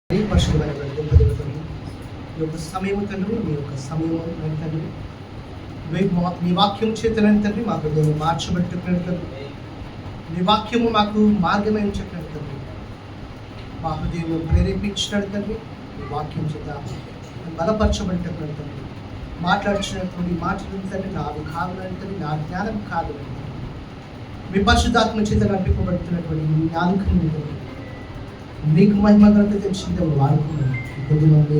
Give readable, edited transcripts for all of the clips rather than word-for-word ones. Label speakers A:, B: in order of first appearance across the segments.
A: పరిశుద్ధమైనటువంటి గొప్ప దేవతలు ఈ యొక్క సమయం తండ్రి, మీ యొక్క సమయం తండ్రి, మీ వాక్యం చేతనని తండ్రి మా హృదయం మార్చబెట్టుకున్నట్టు తండ్రి, మీ వాక్యము మాకు మార్గమైన చెప్పినట్టు తండ్రి, మా హృదయం ప్రేరేపించినట్టు తండ్రి, మీ వాక్యం చేత బలపరచబడినట్టు తండ్రి, మాట్లాడుచున్నటువంటి మాటలు తండ్రి నావి కావాలని తండ్రి, నా జ్ఞానం కాదు మీ పరిశుద్ధాత్మ చేత నడిపింపబడుతున్నటువంటి మీ జ్ఞానం తండ్రి, మీకు మహిమ కనుక తెలిసిందే వాడుకున్నాను. కొద్ది మంది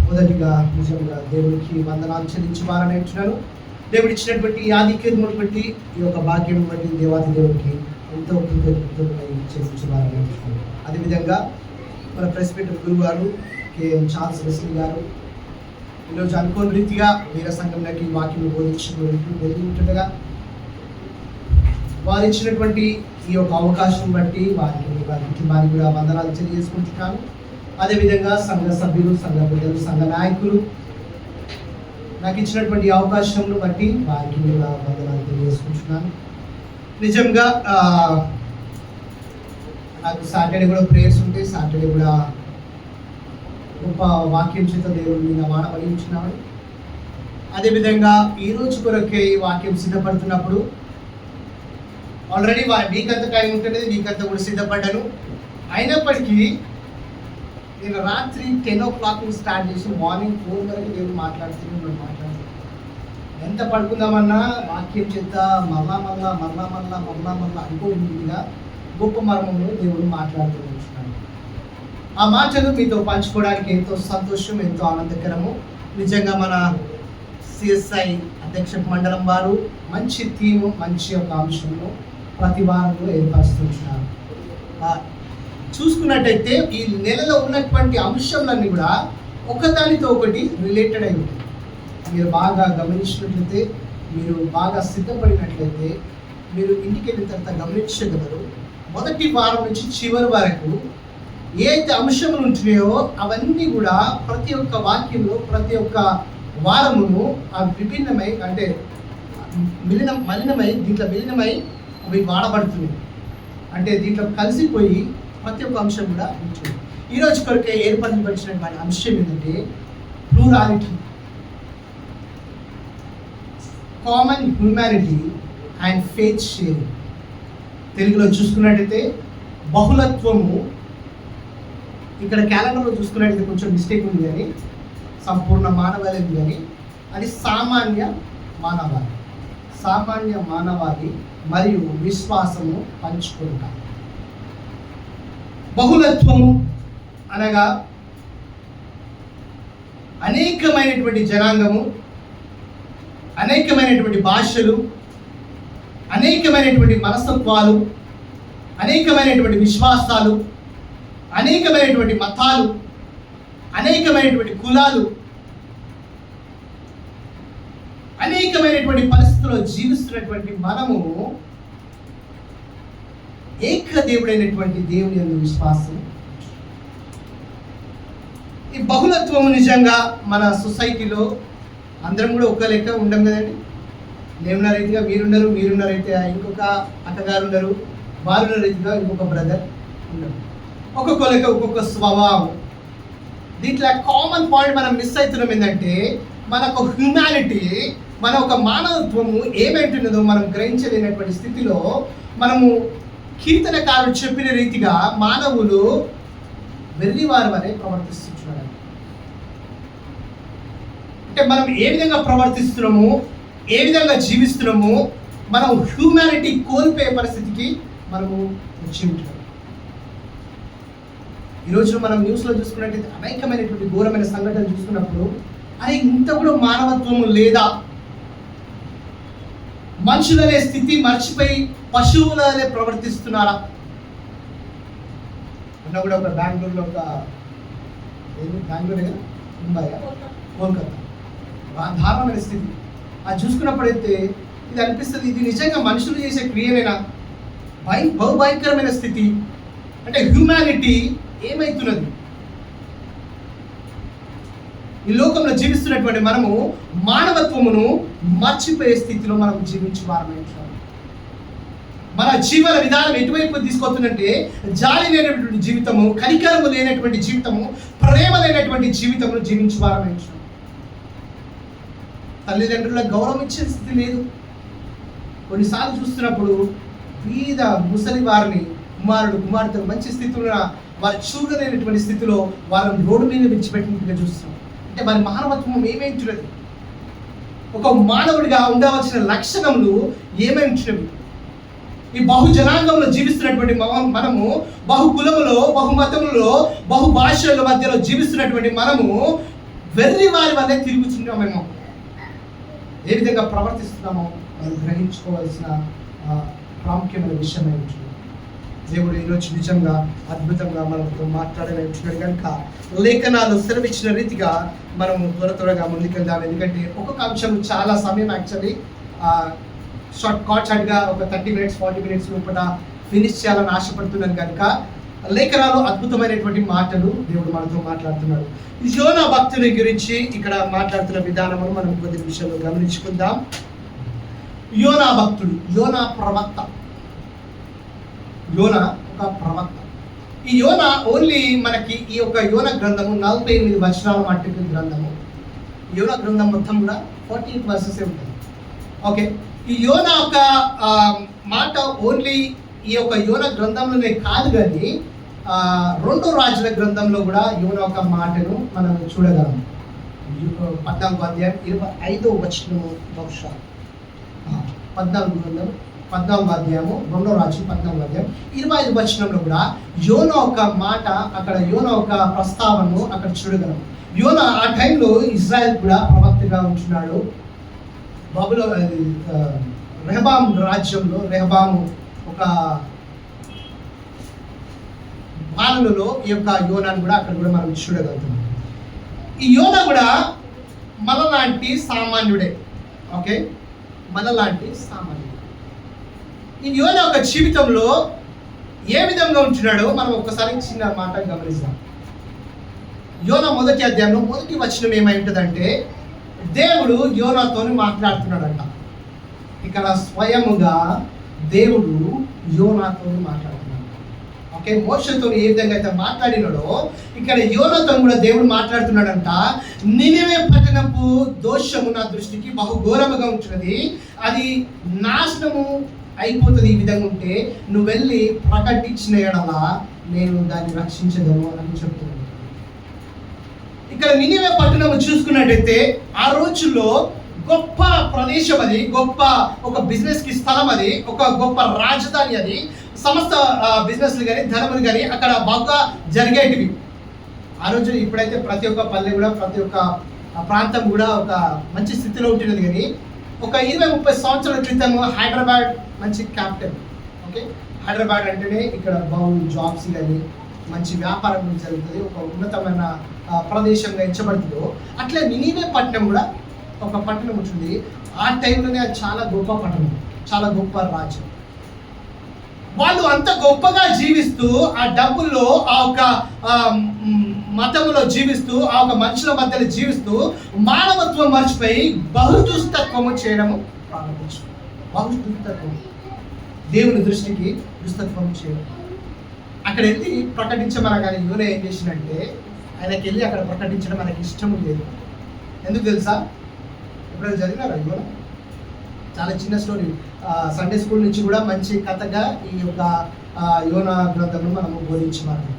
A: మొదటిగా నిజంగా దేవుడికి వందనాలు చెల్లించవాలని అంటున్నాను. దేవుడు ఇచ్చినటువంటి ఈ ఆధిక్యతను బట్టి, ఈ యొక్క భాగ్యం బట్టి దేవాది దేవుడికి ఎంతో కృతజ్ఞతలు చెల్లించవాలని అంటున్నాను. అదేవిధంగా మన ప్రెసిడెంట్ గురువు గారు కేఎం చార్ల్స్ వెస్లీ గారు ఈరోజు అనుకోని రీతిగా వీర సంఘంలోకి వాక్యం బోధించుండగా వారు ఇచ్చినటువంటి ఈ యొక్క అవకాశం బట్టి వారి కుటుంబానికి కూడా వందనాలు తెలియజేసుకుంటున్నాను. అదేవిధంగా సంఘ సభ్యులు, సంఘ పెద్దలు, సంఘ నాయకులు నాకు ఇచ్చినటువంటి అవకాశంను బట్టి వారికి కూడా వందనాలు తెలియజేసుకుంటున్నాను. నిజంగా నాకు సాటర్డే కూడా ప్రేయర్స్ ఉంటాయి. సాటర్డే కూడా గొప్ప వాక్యం చేత దేవుడు మీద వాడబడించున్నాడు. అదేవిధంగా ఈరోజు కొరకే ఈ వాక్యం సిద్ధపడుతున్నప్పుడు ఆల్రెడీ వీక్ అంతా టైం ఉంటుంది, వీక్ అంతా కూడా సిద్ధపడ్డాను. అయినప్పటికీ నేను రాత్రి 10 o'clock స్టార్ట్ చేసి మార్నింగ్ 4 వరకు దేవుడు మాట్లాడుతున్నాను. ఎంత పడుకుందామన్నా వాక్యం చేత మళ్ళా అనుకోగా గొప్ప మర్మము దేవుడు మాట్లాడుతున్నాను. ఆ మాటలు మీతో పంచుకోవడానికి ఎంతో సంతోషం, ఎంతో ఆనందకరము. నిజంగా మన సిఎస్ఐ అధ్యక్ష మండలం వారు మంచి థీము, మంచి ఒక అంశము ప్రతి వారంలో ఏర్పరుస్తున్నారు. చూసుకున్నట్టయితే ఈ నెలలో ఉన్నటువంటి అంశాలన్నీ కూడా ఒకదానితో ఒకటి రిలేటెడ్ అయి ఉంటాయి. మీరు బాగా గమనించినట్లయితే, మీరు బాగా సిద్ధపడినట్లయితే మీరు ఇంటికి వెళ్ళిన తర్వాత గమనించగలరు. మొదటి వారం నుంచి చివరి వరకు ఏ అయితే అంశములు ఉంటున్నాయో అవన్నీ కూడా ప్రతి ఒక్క వాక్యంలో, ప్రతి ఒక్క వారమును విభిన్నమై అంటే విలీనమై అవి వాడబడుతున్నాయి. అంటే దీంట్లో కలిసిపోయి ప్రతి ఒక్క అంశం కూడా ఉంటుంది. ఈరోజు కొరకే ఏర్పరచబడినటువంటి అంశం ఏంటంటే plurality, common humanity and faith sharing. తెలుగులో చూసుకున్నట్టయితే బహుళత్వము. ఇక్కడ క్యాలెండర్లో చూసుకున్నట్టయితే కొంచెం మిస్టేక్ ఉంది, కానీ సంపూర్ణ మానవాళి కానీ అది సామాన్య మానవాళి మరియు విశ్వాసము పంచుకుంటారు. బహుళత్వము అనగా అనేకమైనటువంటి జనాంగము, అనేకమైనటువంటి భాషలు, అనేకమైనటువంటి మనస్తత్వాలు, అనేకమైనటువంటి విశ్వాసాలు, అనేకమైనటువంటి మతాలు, అనేకమైనటువంటి కులాలు, అనేకమైనటువంటి పరిస్థితుల్లో జీవిస్తున్నటువంటి మనము ఏక దేవుడైనటువంటి దేవుని యందు విశ్వాసం. ఈ బహుళత్వము నిజంగా మన సొసైటీలో అందరం కూడా ఒక లెక్క ఉండం కదండి. నేనున్న రీతిగా మీరున్న రీతిగా ఇంకొక అక్కగారు ఉండరు, వారున్న రీతిగా ఇంకొక బ్రదర్ ఉండరు. ఒక్కొక్క లెక్క ఒక్కొక్క స్వభావం. దీంట్లో కామన్ పాయింట్ మనం మిస్ అవుతున్నాం ఏంటంటే మనకు హ్యూమానిటీ, మన ఒక మానవత్వము ఏమైంటున్నదో మనం గ్రహించలేనటువంటి స్థితిలో మనము కీర్తనకారుడు చెప్పిన రీతిగా మానవులు వెర్రివారు వలె ప్రవర్తిస్తున్నాడు. అంటే మనం ఏ విధంగా ప్రవర్తిస్తున్నాము, ఏ విధంగా జీవిస్తున్నాము, మనం హ్యూమానిటీ కోల్పోయే పరిస్థితికి మనము వచ్చి ఉంటున్నాం. ఈరోజు మనం న్యూస్లో చూసుకున్నట్టయితే అనేకమైనటువంటి ఘోరమైన సంఘటనలు చూసుకున్నప్పుడు అది ఇంత కూడా మానవత్వము లేదా, మనుషులనే స్థితి మర్చిపోయి పశువులనే ప్రవర్తిస్తున్నారా అన్న కూడా ఒక బెంగళూరులో ఒక బెంగళూరు ముంబై కోల్కతా దారుణమైన స్థితి. అది చూసుకున్నప్పుడైతే ఇది అనిపిస్తుంది, ఇది నిజంగా మనుషులు చేసే క్రియనేనా? బహుభయంకరమైన స్థితి. అంటే హ్యూమానిటీ ఏమైతున్నది? ఈ లోకంలో జీవిస్తున్నటువంటి మనము మానవత్వమును మర్చిపోయే స్థితిలో మనం జీవించి వారమై మన జీవన విధానం ఎటువైపు తీసుకొస్తుందంటే జాలి లేనటువంటి జీవితము, కనికరము లేనటువంటి జీవితము, ప్రేమ లేనటువంటి జీవితమును జీవించేవారమై ఉంటున్నాం. తల్లిదండ్రులకు గౌరవం ఇచ్చే స్థితి లేదు. కొన్నిసార్లు చూస్తున్నప్పుడు బీద ముసలి వారిని కుమార్తెలు మంచి స్థితిలో వారు చూడలేనటువంటి స్థితిలో వారిని రోడ్డు మీద విడిచిపెట్టినట్టుగా చూస్తున్నాం. అంటే వారి మానవత్వం ఏమేంటున్నది, ఒక మానవుడిగా ఉండవలసిన లక్షణములు ఏమేంటున్నవి. ఈ బహుజనాంగంలో జీవిస్తున్నటువంటి మనము, బహు కులములో, బహుమతములో, బహు భాషల మధ్యలో జీవిస్తున్నటువంటి మనము వెర్రి వారి వల్లే తిరుగుతున్నామేమో. ఏ విధంగా ప్రవర్తిస్తున్నామో మనం గ్రహించుకోవాల్సిన ప్రాముఖ్యమైన విషయమై ఉంటుంది. దేవుడు ఈరోజు నిజంగా అద్భుతంగా మనతో మాట్లాడలేచున్నాడు కనుక లేఖనాలు సెలవిచ్చిన రీతిగా మనము త్వరగా ముందుకెళ్దాం. ఎందుకంటే ఒక్కొక్క అంశం చాలా సమయం యాక్చువల్లీ షార్ట్గా ఒక 30 minutes 40 minutes లోపల ఫినిష్ చేయాలని ఆశపడుతున్నాను కనుక లేఖనాలు అద్భుతమైనటువంటి మాటలు దేవుడు మనతో మాట్లాడుతున్నాడు. యోనా భక్తుని గురించి ఇక్కడ మాట్లాడుతున్న విధానము మనం కొద్ది విషయంలో గమనించుకుందాం. యోనా భక్తుడు, యోనా ప్రవక్త. యోనా ఒక ప్రవక్త. ఈ యోనా ఓన్లీ మనకి ఈ యొక్క యోనా గ్రంథము 48 వచనాల మట్టుకు గ్రంథము. యోనా గ్రంథం మొత్తం కూడా 48 verses ఉంటుంది. ఓకే, ఈ యోనా ఒక మాట ఓన్లీ ఈ యొక్క యోనా గ్రంథంలోనే కాదు, కానీ 2 రాజుల గ్రంథంలో కూడా యోనా ఒక మాటను మనం చూడగలం. 14వ అధ్యాయం 25వ వచనము, బహుశా 14వ అధ్యాయము 2వ రాజు 14వ అధ్యాయం 25వ వచనంలో కూడా యోనా ఒక మాట, అక్కడ యోనా ఒక ప్రస్తావనను అక్కడ చూడగలం. యోనా ఆ టైంలో ఇజ్రాయెల్ కూడా ప్రవక్తగా ఉంటున్నాడు. బబులో రెహబాము రాజ్యంలో రెహబాము ఒక పాలనలో ఈ యొక్క యోనాను కూడా అక్కడ కూడా మనం చూడగలుగుతున్నాం. ఈ యోనా కూడా మనలాంటి సామాన్యుడే. ఓకే, మనలాంటి సామాన్యుడు. ఈ యోనా యొక్క జీవితంలో ఏ విధంగా ఉంటున్నాడో మనం ఒక్కసారి చిన్న మాట గమనిస్తాం. యోనా 1వ అధ్యాయంలో 1వ వచనం ఏమై ఉంటుందంటే, దేవుడు యోనాతో మాట్లాడుతున్నాడంట. ఇక్కడ స్వయముగా దేవుడు యోనాతో మాట్లాడుతున్నాడు. ఓకే, మోషతో ఏ విధంగా అయితే మాట్లాడినాడో ఇక్కడ యోనాతో కూడా దేవుడు మాట్లాడుతున్నాడంట. నినివే పట్టణపు దోషము నా దృష్టికి బహుఘోరముగా ఉంటున్నది, అది నాశనము అయిపోతుంది. ఈ విధంగా ఉంటే నువ్వు వెళ్ళి ప్రకటించిన ఎడల నేను దాన్ని రక్షించగలను అని చెప్తున్నాను. ఇక్కడ నినివే పట్టణం చూసుకున్నట్టయితే ఆ రోజుల్లో గొప్ప ప్రదేశం, అది గొప్ప ఒక బిజినెస్కి స్థలం, అది ఒక గొప్ప రాజధాని, అది సమస్త బిజినెస్లు కానీ ధనములు కానీ అక్కడ బాగా జరిగేటివి ఆ రోజు. ఇప్పుడైతే ప్రతి ఒక్క పల్లె కూడా, ప్రతి ఒక్క ప్రాంతం కూడా ఒక మంచి స్థితిలో ఉంటున్నది. కానీ ఒక 20-30 సంవత్సరాల క్రితం హైదరాబాద్ మంచి క్యాపిటల్. ఓకే, హైదరాబాద్ అంటేనే ఇక్కడ జాబ్స్ కానీ మంచి వ్యాపారం జరుగుతుంది, ఒక ఉన్నతమైన ప్రదేశంగా ఎంచబడుతుందో అట్లా నినివే పట్టణం కూడా ఒక పట్టణం ఉంటుంది. ఆ టైంలోనే అది చాలా గొప్ప పట్టణం, చాలా గొప్ప రాజ్యం. వాళ్ళు అంత గొప్పగా జీవిస్తూ, ఆ డబ్బుల్లో, ఆ ఒక మతంలో జీవిస్తూ, ఆ ఒక మనుషుల మధ్యలో జీవిస్తూ మానవత్వం మర్చిపోయి బహుదుస్తత్వము చేయడము ప్రారంభించారు. బహుదుస్తత్వం, దేవుని దృష్టికి దుస్తత్వం చేయడం. అక్కడ వెళ్ళి ప్రకటించమనగానే యోనా ఏం చేసిందంటే, ఆయనకి వెళ్ళి అక్కడ ప్రకటించడం మనకి ఇష్టం లేదు. ఎందుకు తెలుసా? ఎప్పుడైనా చదివినారా యోనా? చాలా చిన్న స్టోరీ, సండే స్కూల్ నుంచి కూడా మంచి కథగా ఈ యొక్క యోనా గ్రంథంలో మనము బోధించమని.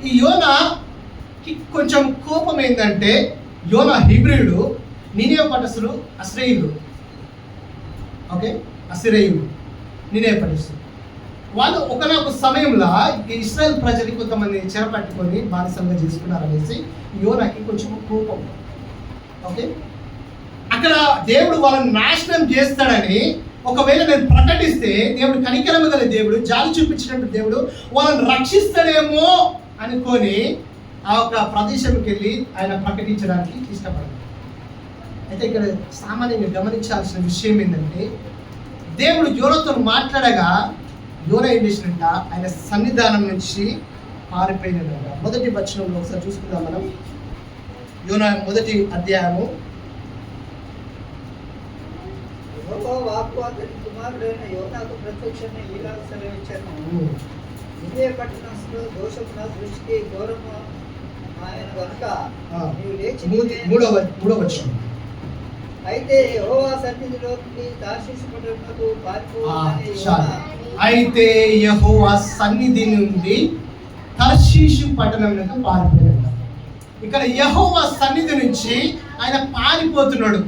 A: ఈ యోనాకి కొంచెం కోపం ఏంటంటే, యోనా హీబ్రీయుడు, నినివే పట్టణస్థులు అశ్రేయులు. ఓకే, అశ్రేయులు, నినివే పట్టణస్థులు. వాళ్ళు ఒకనొక సమయంలో ఇశ్రాయేల్ ప్రజలు కొంతమంది చెరపట్టుకొని బానిసంగా చేసుకున్నారనేసి యోనాకి కొంచెం కోపం. ఓకే, అక్కడ దేవుడు వాళ్ళని నాశనం చేస్తాడని, ఒకవేళ నేను ప్రకటిస్తే దేవుడు కనికరము గల దేవుడు, జాలి చూపించినట్టు దేవుడు వాళ్ళని రక్షిస్తాడేమో అనుకొని ఆ ఒక ప్రదేశంకి వెళ్ళి ఆయన ప్రకటించడానికి ఇష్టపడ్డాడు. అయితే ఇక్కడ సామాన్యంగా గమనించాల్సిన విషయం ఏంటంటే, దేవుడు యోనాతో మాట్లాడగా యోనా ఏం చేసినట్ట, ఆయన సన్నిధానం నుంచి పారిపోయినట్ట. 1వ వచనంలో ఒకసారి చూసుకుందాం మనం. యోనా 1వ అధ్యాయము
B: యెహోవా వాక్కు అతని కుమారుడైన యోనాకు ప్రత్యక్షమై ఇలాగ సెలవిచ్చాను. నినివే పట్టణంలో దోషము నా దృష్టికి ఘోరము ఆయన గనుక నీవు లేచి
A: మూడవ వచనం.
B: అయితే యెహోవా సన్నిధిలో నుండి తార్షీషు పట్టణమునకు పారిపోవలెనని యోనా
A: అయితే యెహోవా సన్నిధి నుండి తర్షీషు పట్టణమునకు పారిపోయాడు. ఇక్కడ యెహోవా సన్నిధి నుంచి ఆయన పారిపోతున్నాడు.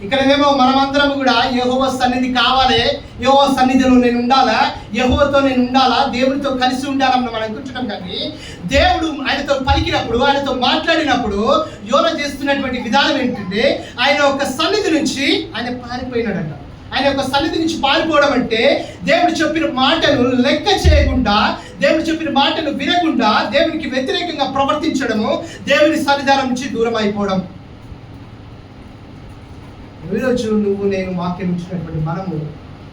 A: ఇక్కడేమో మనమందరం కూడా యెహోవా సన్నిధి కావాలి, యెహోవా సన్నిధిలో నేను ఉండాలా, యెహోవాతో నేను ఉండాలా, దేవుడితో కలిసి ఉండాలని మనం అనుకుంటున్నాం. కానీ దేవుడు ఆయనతో పలికినప్పుడు, ఆయనతో మాట్లాడినప్పుడు యోనా చేస్తున్నటువంటి విధానం ఏంటంటే ఆయన ఒక సన్నిధి నుంచి ఆయన పారిపోయినాడంట. ఆయన యొక్క సన్నిధి నుంచి పారిపోవడం అంటే దేవుడు చెప్పిన మాటను లెక్క చేయకుండా, దేవుడు చెప్పిన మాటను వినకుండా దేవునికి వ్యతిరేకంగా ప్రవర్తించడము, దేవుని సన్నిధానం నుంచి దూరం అయిపోవడం. ఈరోజు నువ్వు నేను వాక్యం ఇచ్చినటువంటి మనము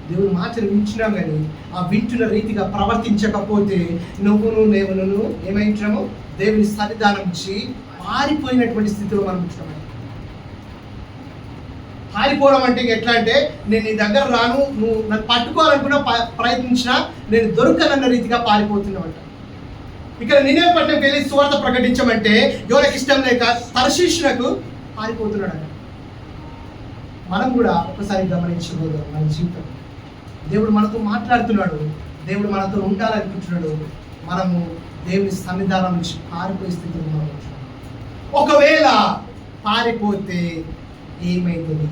A: దేవుని మాటను వింటున్నాం, కానీ ఆ వింటున్న రీతిగా ప్రవర్తించకపోతే నువ్వును నేనును ఏమైంటున్నాము, దేవుని సన్నిధానం నుంచి పారిపోయినటువంటి స్థితిలో మనం ఉంటున్నాం. పారిపోవడం అంటే ఎట్లా అంటే నేను నీ దగ్గర రాను, నువ్వు నన్ను పట్టుకోవాలనుకున్నా ప్రయత్నించినా నేను దొరకనన్న రీతిగా పారిపోతున్నామంట. ఇక్కడ నినివే పట్టణంకి వెళ్ళి సువార్త ప్రకటించమంటే యోనాకి ఇష్టం లేక తర్షీషునకు పారిపోతున్నాడు. మనం కూడా ఒకసారి గమనించబోదాం మన జీవితం. దేవుడు మనతో మాట్లాడుతున్నాడు, దేవుడు మనతో ఉండాలనుకుంటున్నాడు. మనము దేవుని సన్నిధానం నుంచి పారిపోయే స్థితిలో మనం ఉంటున్నాం. ఒకవేళ పారిపోతే ఏమైతుంది?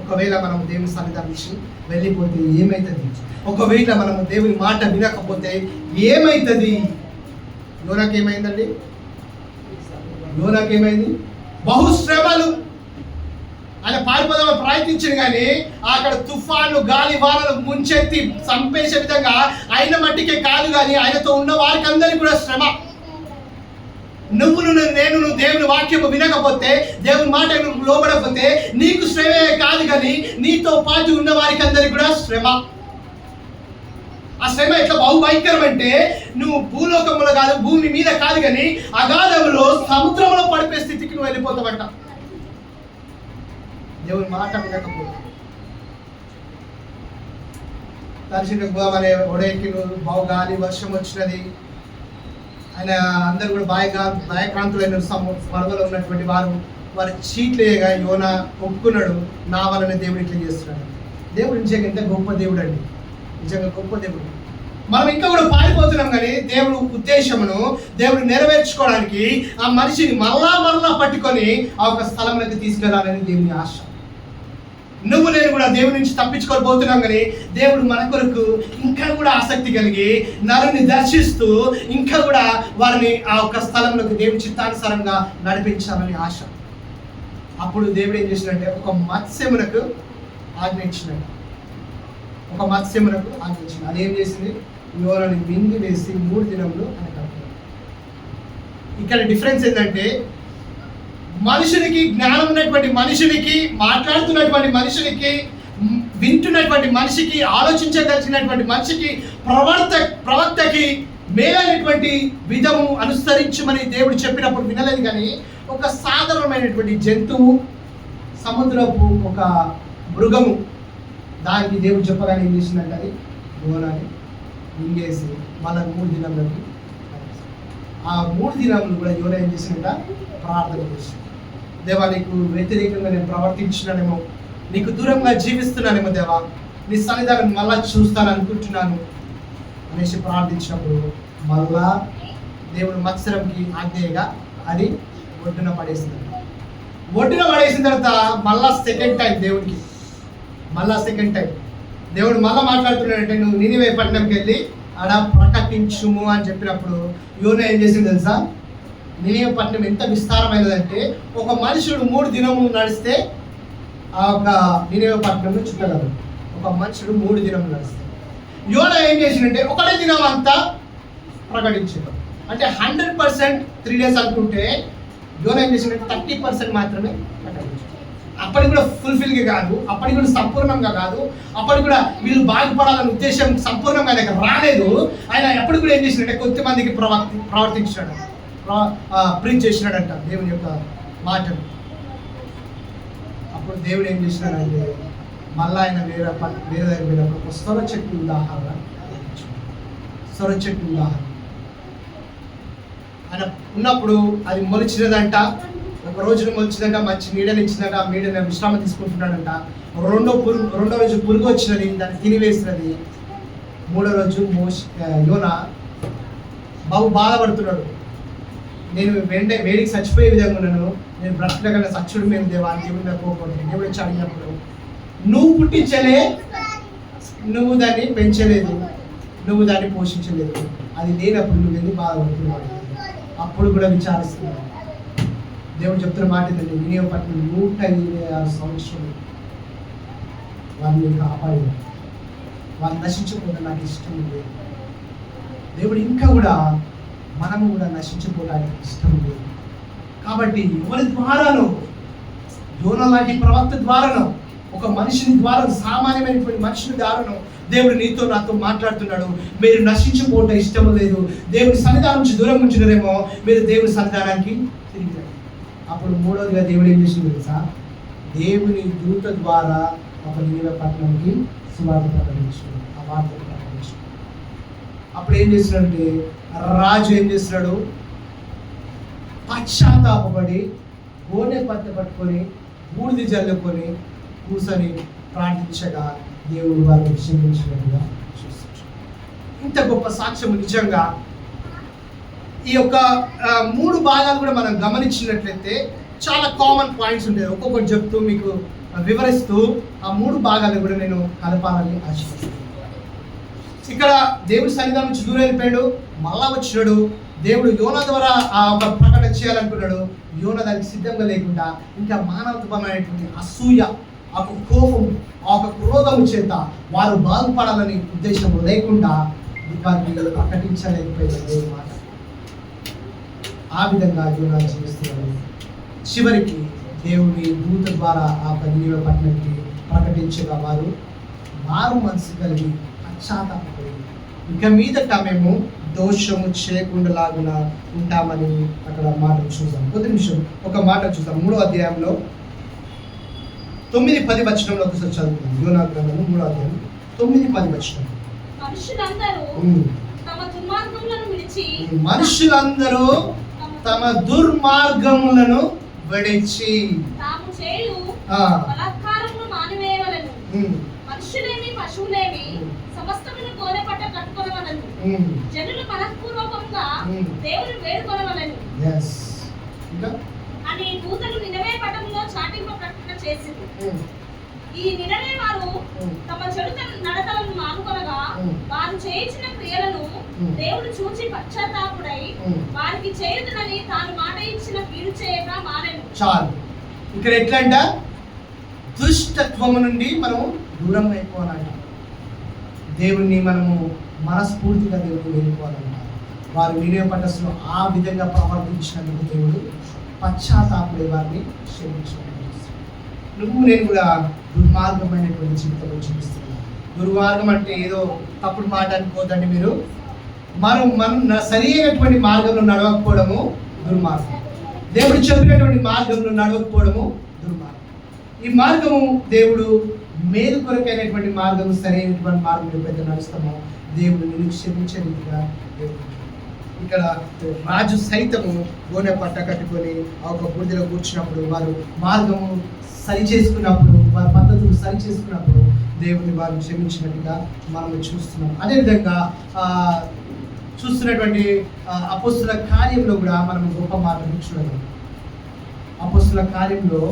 A: ఒకవేళ మనం దేవుని సన్నిధానం నుంచి వెళ్ళిపోతే ఏమైతుంది? ఒకవేళ మనము దేవుని మాట వినకపోతే ఏమైతుంది? యోనాకి ఏమైందండి? యోనాకి ఏమైంది? బహుశ్రమలు. ఆయన పారిపోదామని ప్రయత్నించాడు, కానీ అక్కడ తుఫాను గాలి వానలు ముంచెత్తి చంపేసే విధంగా ఆయన మట్టికే కాదు, కానీ ఆయనతో ఉన్న వారికి అందరికీ కూడా శ్రమ. నువ్వును నేను దేవుని వాక్యము వినకపోతే, దేవుని మాట లోబడకపోతే నీకు శ్రమే కాదు, కానీ నీతో పాటు ఉన్న వారికి అందరికీ కూడా శ్రమ. ఆ శ్రమ ఎట్లా బహుభయంకరం అంటే నువ్వు భూలోకంలో కాదు, భూమి మీద కాదు, కానీ అగాధంలో సముద్రంలో పడిపోయే స్థితికి నువ్వు వెళ్ళిపోతావంట దేవుని మాట వినకపోతే. దర్శనకు పోదామనే ఒడేకి బాగు గాలి వర్షం వచ్చినది. ఆయన అందరు కూడా భయక్రాంతులైన వరదలో ఉన్నటువంటి వారి చీట్లేగా యోనా ఒప్పుకున్నాడు, నా వలన దేవుడు ఇట్లా చేస్తున్నాడు. దేవుడు నిజంగా ఎంత గొప్ప దేవుడు అండి, నిజంగా గొప్ప దేవుడు. మనం ఇంకా కూడా పారిపోతున్నాం, కానీ దేవుడు ఉద్దేశమును దేవుడు నెరవేర్చుకోవడానికి ఆ మనిషిని మరలా పట్టుకొని ఆ ఒక స్థలంలోకి తీసుకెళ్లాలని దేవుని ఆశ. నువ్వు నేను కూడా దేవుడి నుంచి తప్పించుకొని పోతున్నాం, కానీ దేవుడు మన కొరకు ఇంకా కూడా ఆసక్తి కలిగి నరుని దర్శిస్తూ ఇంకా కూడా వారిని ఆ ఒక స్థలంలోకి దేవుని చిత్తానుసారంగా నడిపించాలని ఆశ. అప్పుడు దేవుడు ఏం చేసినట్టే ఒక మత్స్యమునకు ఆజ్ఞయించినాడు. అదేం చేసింది? యోనాని మింగి వేసి 3 దినములు అని కట్టాడు. ఇక్కడ డిఫరెన్స్ ఏంటంటే మనుషునికి, జ్ఞానం ఉన్నటువంటి మనుషునికి, మాట్లాడుతున్నటువంటి మనుషునికి, వింటున్నటువంటి మనిషికి, ఆలోచించదలిచినటువంటి మనిషికి, ప్రవక్తకి మేలైనటువంటి విధము అనుసరించమని దేవుడు చెప్పినప్పుడు వినలేదు, కానీ ఒక సాధారణమైనటువంటి జంతువు, సముద్రపు ఒక మృగము, దానికి దేవుడు చెప్పగానే ఏం చేసిందంటే అది యోనాని మింగేసి మళ్ళీ 3 దినములకి. ఆ 3 దినములు కూడా యోనా ఏం చేసిందంట? ప్రార్థన చేసింది. దేవా, నీకు వ్యతిరేకంగా నేను ప్రవర్తించినానేమో, నీకు దూరంగా జీవిస్తున్నానేమో దేవా, నీ సన్నిధానం మళ్ళా చూస్తాను అనుకుంటున్నాను అనేసి ప్రార్థించినప్పుడు మళ్ళా దేవుడు మత్స్యంకి ఆజ్ఞగా అది ఒడ్డున పడేసింది. ఒడ్డున పడేసిన తర్వాత మళ్ళా సెకండ్ టైం దేవుడు మళ్ళా మాట్లాడుతున్నాడంటే నువ్వు నినివే పట్టణంకి వెళ్ళి ఆడ ప్రకటించుము అని చెప్పినప్పుడు యోనా ఏం చేసింది తెలుసా? నినివే పట్టణం ఎంత విస్తారమైనదంటే ఒక మనుషుడు 3 దినములు నడిస్తే ఆ ఒక నినివే పట్టణంలో చుట్టగలరు. ఒక మనుషుడు 3 దినములు నడిస్తే యోనా ఏం చేసిందంటే ఒకటే దినం అంతా ప్రకటించాడు. అంటే 100% 3 days అనుకుంటే యోనా ఏం చేసిందంటే 30% మాత్రమే ప్రకటించాడు. అప్పటికి కూడా ఫుల్ఫిల్గా కాదు, అప్పటికి కూడా సంపూర్ణంగా కాదు, అప్పటికి కూడా వీళ్ళు బాగుపడాలనే ఉద్దేశం సంపూర్ణంగా ఆయనకు రాలేదు. ఆయన ఎప్పటికి కూడా ఏం చేసినట్టే కొద్దిమందికి ప్రవర్తించాడు, ప్రీచ్ చేసినాడంట దేవుని యొక్క మాటను. అప్పుడు దేవుడు ఏం చేసినాడంటే మళ్ళీ ఆయన వేరే దగ్గర పోయినప్పుడు ఒక సొర చెట్టు ఉదాహరణ, సొర చెట్టు ఉదాహరణ ఆయన ఉన్నప్పుడు అది మొలిచినదంట. ఒక రోజున మొలిచిందంట, మంచి నీడని ఇచ్చిందంట. ఆ నీడని విశ్రామం తీసుకుంటున్నాడంట. రెండో రోజు పురుగు వచ్చినది, దాన్ని తినివేసినది. మూడో రోజు యోనా బాబు బాధపడుతున్నాడు. నేను వేడికి చచ్చిపోయే విధంగా ఉన్నాను, నేను బ్రతకగల సచ్చుడు మేము దేవా అని దేవుడి మీద కోరుకుంటాను. దేవుడు వచ్చి అడిగినప్పుడు నువ్వు పుట్టించలే, నువ్వు దాన్ని పెంచలేదు, నువ్వు దాన్ని పోషించలేదు, అది లేనప్పుడు నువ్వు ఎందుకు బాధపడుతున్నావు? అప్పుడు కూడా విచారిస్తున్నావు. దేవుడు చెప్తున్న మాట ఏంటంటే నినివే పట్టణం 126 సంవత్సరాలు వాళ్ళని కాపాడి వాళ్ళు నశించకుండా నాకు ఇష్టం లేదు. దేవుడు ఇంకా కూడా మనము కూడా నశించిపోవడానికి ఇష్టం లేదు. కాబట్టి ఎవరి ద్వారానో, యోనా లాంటి ప్రవక్త ద్వారానో, ఒక మనిషిని ద్వారా, సామాన్యమైనటువంటి మనిషిని ద్వారానో దేవుడు నీతో నాతో మాట్లాడుతున్నాడు. మీరు నశించిపోవటం ఇష్టం లేదు, దేవుని సన్నిధానం నుంచి దూరం ఉంచినారేమో, మీరు దేవుని సన్నిధానానికి తిరిగి. అప్పుడు మూడవదిగా దేవుడు ఏం చేసింది తెలుసా? దేవుని దూత ద్వారా ఒక నినివే పట్టణంకి సువార్త ప్రకటించాడు. ఆ వార్త ప్రకటించాడు. అప్పుడు ఏం చేస్తున్నాడంటే రాజు ఏం చేస్తున్నాడు? పశ్చాత్తాపడి గోనె పత్తి పట్టుకొని బూడిద జల్లుకొని కూర్చొని ప్రార్థించగా దేవుడు వారిని క్షమించినట్టుగా చూస్తాడు. ఇంత గొప్ప సాక్ష్యం నిజంగా. ఈ యొక్క 3 భాగాలు కూడా మనం గమనించినట్లయితే చాలా కామన్ పాయింట్స్ ఉంటాయి. ఒక్కొక్కటి చెప్తూ మీకు వివరిస్తూ ఆ 3 భాగాలు కూడా నేను కలపాలని ఆశిస్తున్నాను. ఇక్కడ దేవుడి సన్నిధానం నుంచి దూరం వెళ్ళిపోయాడు, మళ్ళా వచ్చినాడు. దేవుడు యోనా ద్వారా ఆ ఒక ప్రకటన చేయాలనుకున్నాడు. యోనా దానికి సిద్ధంగా లేకుండా ఇంకా మానవత్వమైనటువంటి అసూయ, ఆ ఒక కోపం, ఆ ఒక క్రోధము చేత వారు బాగుపడాలని ఉద్దేశం లేకుండా వారిని ప్రకటించలేకపోయిన దేవుని మాట. ఆ విధంగా యోనా జీవిస్తున్నాడు. చివరికి దేవుని దూత ద్వారా ఆ నినివే పట్టణానికి ప్రకటించగా వారు మారు మనసు కలిగి పశ్చాత్తాపడి ఇక మీదట మేము దోషము చేయకుండా లాగున ఉంటామని అక్కడ మాట చూసాం. కొద్ది నిమిషం ఒక మాట చూసాం. 3వ అధ్యాయంలో 9-10 వచనంలో ఒకసారి చదువుతాం. యోనా గ్రంథము 3వ అధ్యాయం 9-10 వచనం. మనుషులందరూ తమ దుర్మార్గములను విడిచి
C: మనుషులేమి పశువులేమి సమస్తమును గోనెపట్ట కట్టుకొనవలెను. జనులు మనఃపూర్వకంగా దేవుని వేడుకొనవలెను అని దూతలు నినివే పట్టణంలో చాటింపు ప్రకటన చేసింది. ఈ నినివే వారు తమ చెడు నడతలను మానుకొనగా వారు చేయించిన క్రియలను దేవుడు చూచి పశ్చాత్తాపుడై వారికి చేయుదునని తాను మాట ఇచ్చిన కీడు చేయక మానెను.
A: చాలు. ఇక్కడ ఎట్లంట? దుష్టత్వము నుండి మనం దూరం అయిపోవాలంట. దేవుణ్ణి మనము మనస్ఫూర్తిగా దేవుడిని వెళ్ళిపోవాలంట. వారు నినివే పట్టణంలో ఆ విధంగా ప్రవర్తించినందుకు దేవుడు పశ్చాత్తాపడి వారిని క్షమించడం. నువ్వు నేను కూడా దుర్మార్గమైనటువంటి జీవితంలో చూపిస్తున్నాను. దుర్మార్గం అంటే ఏదో తప్పుడు మాట అనుకోదండి మీరు. మనం సరి అయినటువంటి మార్గంలో నడవకపోవడము దుర్మార్గం. దేవుడు చెప్పినటువంటి మార్గంలో నడవకపోవడము దుర్మార్గం. ఈ మార్గము దేవుడు మేలు కొరకైనటువంటి మార్గము, సరైనటువంటి మార్గం ఎప్పుడైతే నడుస్తామో దేవుడు నిన్ను క్షమించే రీతిగా దేవుడు. ఇక్కడ రాజు సైతము గోనె పట్ట కట్టుకొని ఆ ఒక బూడిదలో కూర్చున్నప్పుడు, వారు మార్గము సరి చేసుకున్నప్పుడు, వారి పద్ధతులు సరి చేసుకున్నప్పుడు దేవుని వారు క్షమించినట్టుగా మనం చూస్తున్నాం. అదేవిధంగా చూస్తున్నటువంటి అపోస్తుల కార్యంలో కూడా మనం గొప్ప మాటలు చూడగలం. అపోస్తుల కార్యంలో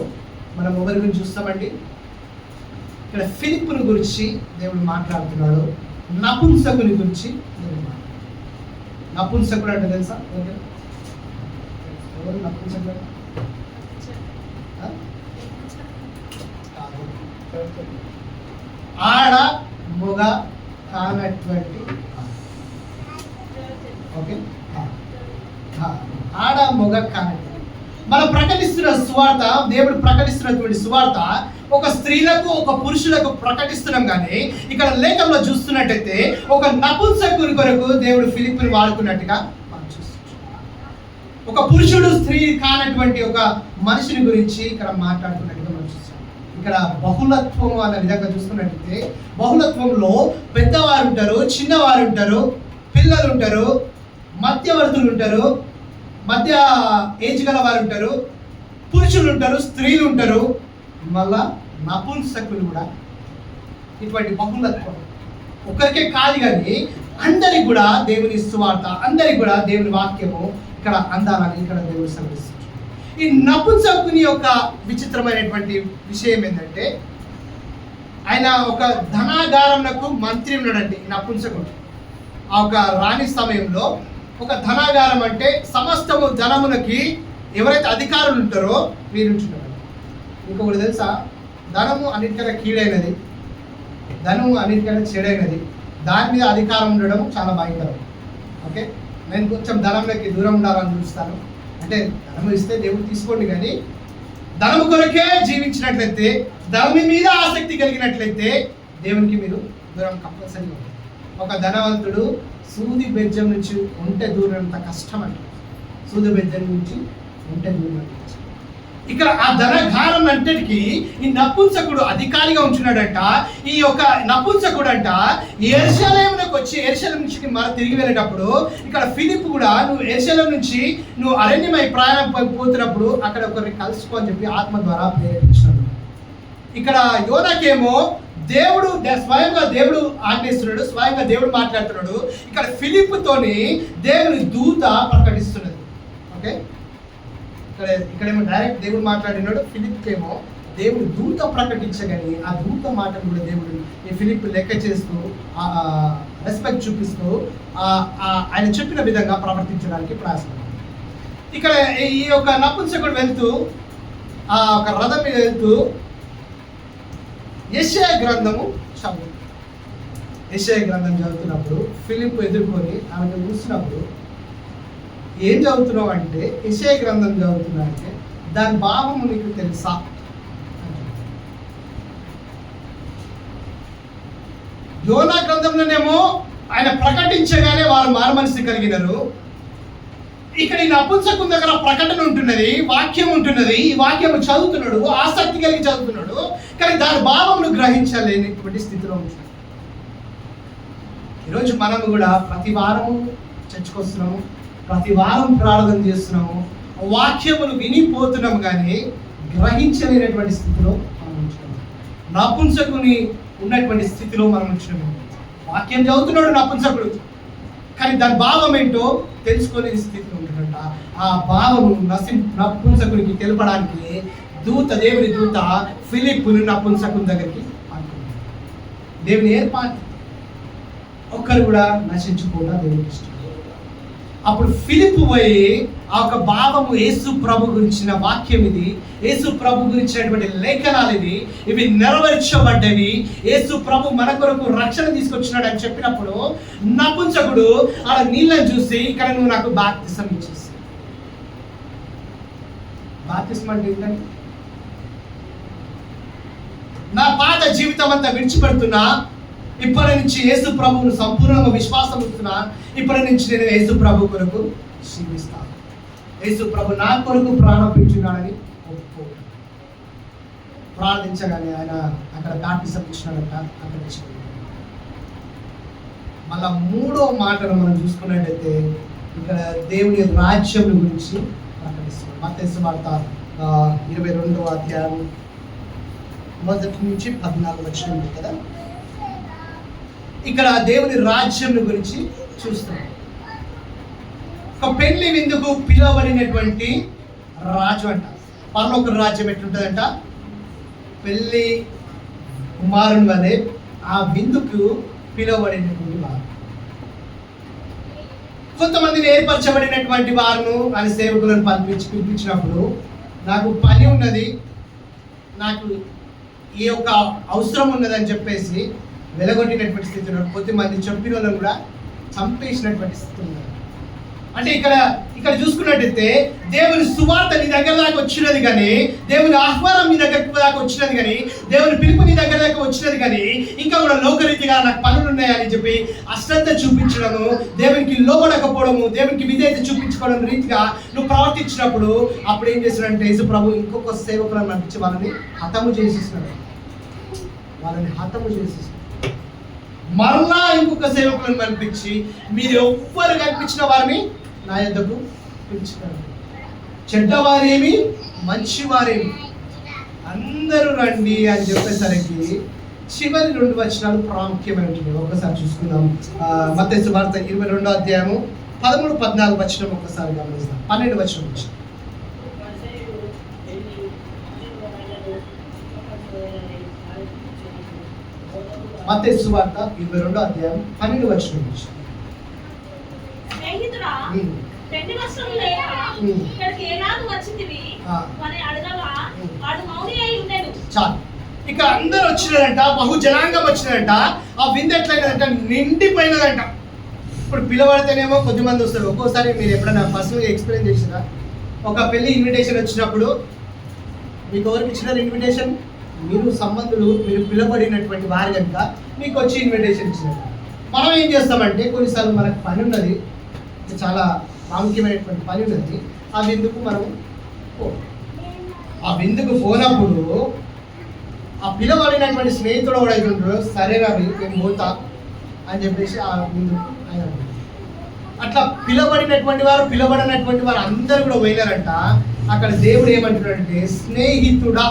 A: మనం ఎవరి గురించి చూస్తామండి? ఇక్కడ ఫిలిప్పుని గురించి దేవుడు మాట్లాడుతున్నాడు. నపుంసకుని గురించి దేవుడు మాట్లాడుతున్నాడు. నపుంసకుడు అంటే తెలుసా? ఎవరు నపుంసకుడు? ఆడ మొగ కానటువంటి, ఓకే, ఆడ మొగ కానటువంటి మనం ప్రకటిస్తున్న సువార్త, దేవుడు ప్రకటిస్తున్నటువంటి సువార్త ఒక స్త్రీలకు ఒక పురుషులకు ప్రకటిస్తున్నాం. కానీ ఇక్కడ లేఖంలో చూస్తున్నట్టయితే ఒక నపుంసకుని కొరకు దేవుడు ఫిలిప్పుని వాడుకున్నట్టుగా మనం చూస్తున్నాం. ఒక పురుషుడు స్త్రీ కానటువంటి ఒక మనిషిని గురించి ఇక్కడ మాట్లాడుకున్నట్టుగా మనం చూస్తాం. ఇక్కడ బహుళత్వం అనే విధంగా చూసుకున్నట్టయితే బహుళత్వంలో పెద్దవారు ఉంటారు, చిన్నవారు ఉంటారు, పిల్లలు ఉంటారు, మధ్యవర్తులు ఉంటారు, మధ్య ఏజ్ గల వారు ఉంటారు, పురుషులు ఉంటారు, స్త్రీలు ఉంటారు, మళ్ళా నపుంసకులు కూడా. ఇటువంటి బహుళత్వం ఒకరికే కాదు కానీ అందరికి కూడా దేవుని సువార్త, అందరికి కూడా దేవుని వాక్యము ఇక్కడ అందాలని ఇక్కడ దేవుడు సెలవిస్తున్నాడు. ఈ నపుంసకుని యొక్క విచిత్రమైనటువంటి విషయం ఏంటంటే ఆయన ఒక ధనాగారంకు మంత్రి ఉన్నాడండి. నపుంసకుడు ఆ ఒక రాణి సమయంలో ఒక ధనాగారం అంటే సమస్తము ధనమునకి ఎవరైతే అధికారులు ఉంటారో వీరు ఉంటున్నారు. ఇంకొకటి తెలుసా, ధనము అన్నిటికన్నా కీడైనది, ధనము అన్నిటికన్నా చెడైనది, దాని మీద అధికారం ఉండడం చాలా భయంకరం. ఓకే, నేను కొంచెం ధనంలోకి దూరం ఉండాలని చూస్తాను. అంటే ధనము ఇస్తే దేవుడు తీసుకోండి, కానీ ధనము కొరకే జీవించినట్లయితే, ధనము మీద ఆసక్తి కలిగినట్లయితే దేవునికి మీరు దూరం కంపల్సరీ ఉంటుంది. ఒక ధనవంతుడు సూది బెజ్జం నుంచి ఉంటే దూరంత కష్టం అంట. సూది బెజ్జం నుంచి ఉంటే దూరం. ఇక్కడ ఆ ధనగారం అంతటికి ఈ నపుంసకుడు అధికారిగా ఉంటున్నాడంట. ఈ యొక్క నపుంసకుడు అంట యెరూషలేమునకు వచ్చి యెరూషలేము నుంచి మరల తిరిగి వెళ్ళేటప్పుడు ఇక్కడ ఫిలిప్ కూడా నువ్వు యెరూషలేము నుంచి నువ్వు అరణ్యమై ప్రయాణం పోతున్నప్పుడు అక్కడ ఒకరిని కలుసుకో అని చెప్పి ఆత్మ ద్వారా ప్రేరేపించాడు. ఇక్కడ యోనాకేమో దేవుడు స్వయంగా దేవుడు ఆజ్ఞిస్తున్నాడు, స్వయంగా దేవుడు మాట్లాడుతున్నాడు. ఇక్కడ ఫిలిప్తోని దేవుని దూత ప్రకటిస్తున్నది. ఓకే, ఇక్కడేమో డైరెక్ట్ దేవుడు మాట్లాడినాడు, ఫిలిప్కేమో దేవుడు దూత ప్రకటించగాని ఆ దూత మాటలు కూడా దేవుడు ఈ ఫిలిప్ లెక్క చేస్తూ రెస్పెక్ట్ చూపిస్తూ ఆయన చెప్పిన విధంగా ప్రవర్తించడానికి ప్రయాసపడ్డాడు. ఇక్కడ ఈ యొక్క నపుంసకుడు వెళ్తూ ఆ ఒక రథం మీద వెళ్తూ యెషయా గ్రంథము చదువు. యెషయా గ్రంథం చదువుతున్నప్పుడు ఫిలిప్ ఎదుర్కొని ఆమెను చూసినప్పుడు ఏం చదువుతున్నావు అంటే, యెషయా గ్రంథం చదువుతున్నా అంటే దాని భావము నీకు తెలుసా? యోనా గ్రంథంలోనేమో ఆయన ప్రకటించగానే వారు మారుమనస్సు కలిగినారు. ఇక్కడ ఈ నపుంసకుని దగ్గర ప్రకటన ఉంటున్నది, వాక్యం ఉంటున్నది. ఈ వాక్యం చదువుతున్నాడు, ఆసక్తి కలిగి చదువుతున్నాడు, కానీ దాని భావమును గ్రహించలేనిటువంటి స్థితిలో ఉంటున్నాడు. ఈరోజు మనము కూడా ప్రతి వారము చర్చకొస్తున్నాము, ప్రతి వారం ప్రార్థన చేస్తున్నాము, వాక్యమును వినిపోతున్నాము, కానీ గ్రహించలేనటువంటి స్థితిలో మనం ఉంటున్నాము. నపుంసకుని ఉన్నటువంటి స్థితిలో మనం ఉంటున్నాము. వాక్యం చదువుతున్నాడు నపుంసకుడు, కానీ దాని భావం ఏంటో తెలుసుకునే స్థితిలో ఉంటున్నట. ఆ భావము నపుంసకునికి తెలపడానికి దేవుని దూత ఫిలిప్పును నపుంసకుని దగ్గరికి పంపుతున్నాడు. దేవుని ఏర్పాటు ఒక్కరు కూడా నశించకుండా దేవునికి ఇష్టం. అప్పుడు ఫిలిప్పు పోయి ఆ యొక్క భావము యేసు ప్రభు గురించిన వాక్యం ఇది, యేసు ప్రభు గురించినటువంటి లేఖనాలు ఇవి నెరవేర్చబడ్డవి, యేసు ప్రభు మన కొరకు రక్షణ తీసుకొచ్చినాడు అని చెప్పినప్పుడు నపుంసకుడు ఆ నీళ్ళని చూసి, ఇక్కడ నువ్వు నాకు బాప్తిసం ఇచ్చేసి. బాప్తిసం అంటే ఏంటంటే, నా పాత జీవితం అంతా విడిచిపెడుతున్నా, ఇప్పటి నుంచి యేసు ప్రభువును సంపూర్ణంగా విశ్వాసం ఇస్తున్నా, ఇప్పటి నుంచి నేను యేసు ప్రభు కొరకు జీవిస్తాను, యేసు ప్రభు నా కొరకు ప్రాణం పెంచున్నాడని ఒప్పుకో. ప్రార్థించగానే ఆయన అక్కడ బాప్తిసం ఇచ్చినాడంట. అక్కడ మళ్ళా మూడో మాటను మనం చూసుకున్నట్టయితే ఇక్కడ దేవుని రాజ్యం గురించి ప్రకటిస్తున్నాం. మత్తయి సువార్త 22వ అధ్యాయం 1 నుంచి 14 వచనం ఉంది కదా. ఇక్కడ దేవుని రాజ్యం గురించి చూస్తున్నాం. ఒక పెళ్లి విందుకు పిలువబడినటువంటి రాజు అంట. పరలోక రాజ్యం ఎట్లుంటుందంట, పెళ్లి కుమారుని వలె ఆ విందుకు పిలువబడినటువంటి వారు. కొంతమందిని ఏర్పరచబడినటువంటి వారును ఆయన సేవకులను పిలిపించినప్పుడు, నాకు పని ఉన్నది, నాకు ఈ యొక్క అవసరం ఉన్నదని చెప్పేసి వెలగొట్టినటువంటి స్థితి ఉన్నారు. కొద్దిమంది చెప్పిన వాళ్ళని కూడా చంపేసినటువంటి స్థితి ఉన్నారు. అంటే ఇక్కడ చూసుకున్నట్టయితే దేవుని సువార్త నీ దగ్గర దాకా వచ్చినది కానీ, దేవుని ఆహ్వానం నీ దగ్గర దాకా వచ్చినది కానీ, దేవుని పిలుపు నీ దగ్గర దాకా వచ్చినది కానీ, ఇంకా కూడా లోకరీతిగా నాకు పనులు ఉన్నాయని చెప్పి అశ్రద్ధ చూపించడము, దేవునికి లోబడకపోవడము, దేవునికి విధేయత చూపించుకోవడం రీతిగా నువ్వు ప్రవర్తించినప్పుడు అప్పుడు ఏం చేస్తున్నాడంటే యేసు ప్రభు ఇంకొక సేవకులను పంపించి వాళ్ళని హతము చేసేస్తున్నాడు. మరలా ఇంకొక సేవకులను పంపించి మీరు ఎవ్వరు కనిపించిన వారిని నా యొద్దకు పిలుచుకోండి, చెడ్డవారేమి మంచివారేమి అందరూ రండి అని చెప్పేసరికి చివరి 2 వచనాలు ప్రాముఖ్యమైనవి. ఒకసారి చూసుకుందాం. మత్తయి సువార్త 22వ అధ్యాయము 13-14 వచనం ఒకసారి గమనిస్తాం. 12 వచనం నుంచి మత్తయి సువార్త 22వ అధ్యాయం 12 వచనం నుంచి.
C: స్నేహితుడా, పెళ్లి వస్త్రం లేక ఇక్కడికి ఏనాడు వచ్చిందివి అని అడగగా వాడు మౌని అయి ఉండేను.
A: చాలు. ఇక అందరూ వచ్చినారంట, బహు జనాంగం వచ్చినారంట. ఆ విందు ఎట్లయినదంట, నిండిపోయినదంట. ఇప్పుడు పిలవడితేనేమో కొద్దిమంది వస్తారు. ఒక్కోసారి మీరు ఎప్పుడైనా పర్సనల్గా ఎక్స్ప్లెయిన్ చేసినా, ఒక పెళ్లి ఇన్విటేషన్ వచ్చినప్పుడు మీకు ఎవరికి ఇచ్చినారు ఇన్విటేషన్? మీరు సంబంధులు, మీరు పిలవబడినటువంటి వారు కనుక మీకు వచ్చి ఇన్విటేషన్ ఇచ్చినారు. మనం ఏం చేస్తామంటే కొన్నిసార్లు మనకు పని ఉన్నది, చాలా ప్రాముఖ్యమైనటువంటి పని ఉన్నది, ఆ విందుకు మనం ఆ విందుకు పోనప్పుడు ఆ పిలవడినటువంటి స్నేహితుడు కూడా అయితే ఉంటాడు, సరే రవి నేను పోతా అని చెప్పేసి ఆ విందుకు ఆయన అట్లా పిలవడినటువంటి పిలవడినటువంటి వారు అందరూ కూడా పోయినారంట. అక్కడ దేవుడు ఏమంటున్నాడంటే స్నేహితుడా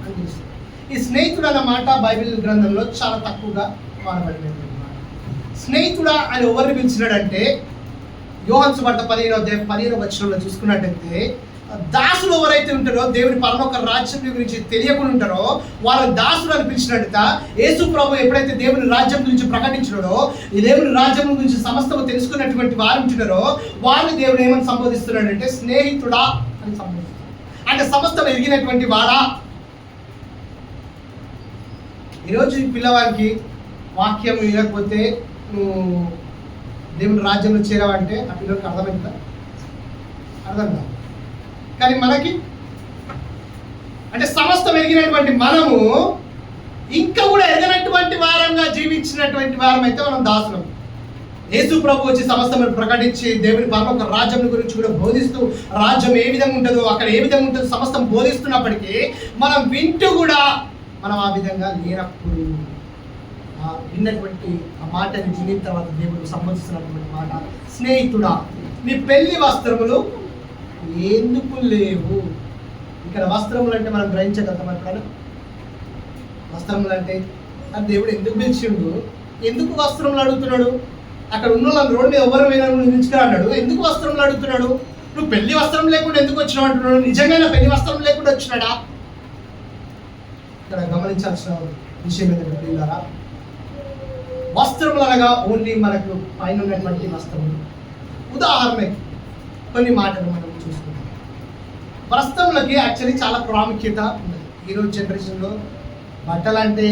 A: అని చూస్తాడు. ఈ స్నేహితుడు అన్న మాట బైబిల్ గ్రంథంలో చాలా తక్కువగా వాడబడినటువంటి మాట. స్నేహితుడా అని ఎవరిని పిలిచినాడంటే యోహాను సువార్త 15వ వచనంలో చూసుకున్నట్టయితే దాసులు ఎవరైతే ఉంటారో, దేవుని పరలోక రాజ్యం గురించి తెలియకుండా ఉంటారో వాళ్ళ దాసులు అని పిలిచినట్టుగా యేసు ప్రభు ఎప్పుడైతే దేవుని రాజ్యం గురించి ప్రకటించినాడో, ఈ దేవుని రాజ్యం గురించి సమస్తము తెలుసుకున్నటువంటి వారు ఉంటున్నారో వారిని దేవుడు ఏమని సంబోధిస్తున్నాడంటే స్నేహితుడా అని సంబోధిస్తున్నాడు. అంటే సమస్తం ఎరిగినటువంటి వాడా. ఈరోజు ఈ పిల్లవాడికి వాక్యం వినకపోతే నువ్వు దేవుని రాజ్యంలో చేరావంటే ఆ పిల్లలకి అర్థమైందా? అర్థం కాదు. కానీ మనకి అంటే సమస్తం ఎరిగినటువంటి మనము ఇంకా కూడా ఎదగినటువంటి వారంగా జీవించినటువంటి వారం అయితే మనం దాసులం. యేసు ప్రభు వచ్చి సమస్తము ప్రకటించి దేవుని పరలోక రాజ్యం గురించి కూడా బోధిస్తూ, రాజ్యం ఏ విధంగా ఉంటుందో అక్కడ ఏ విధంగా ఉంటుందో సమస్తం బోధిస్తున్నప్పటికీ మనం వింటూ కూడా మనం ఆ విధంగా లేనప్పుడు విన్నటువంటి ఆ మాటని వినిన తర్వాత దేవుడు సంబోధిస్తున్నటువంటి మాట స్నేహితుడా నీ పెళ్లి వస్త్రములు ఎందుకు లేవు. ఇక్కడ వస్త్రములు అంటే మనం గ్రహించగలుగుతాం. అక్కడ వస్త్రములు అంటే అది దేవుడు ఎందుకు పిలిచిండు, ఎందుకు వస్త్రములు అడుగుతున్నాడు? అక్కడ ఉన్న వాళ్ళని రోడ్డు మీద ఎవరు పోయినా నిలుచుకురా అన్నాడు, ఎందుకు వస్త్రములు అడుగుతున్నాడు? నువ్వు పెళ్లి వస్త్రం లేకుండా ఎందుకు వచ్చినావు అంటున్నాడు. నిజంగా పెళ్లి వస్త్రం లేకుండా వచ్చినాడా? ఇక్కడ గమనించాల్సిన విషయం ఏంటంటే పిల్లరా, వస్త్రములు అనగా ఓన్లీ మనకు పైన ఉన్నటువంటి వస్త్రములు. ఉదాహరణకి కొన్ని మాటలు మనం చూసుకుంటాం. వస్త్రములకి యాక్చువల్లీ చాలా ప్రాముఖ్యత ఉంది. ఈరోజు జనరేషన్లో బట్టలు అంటే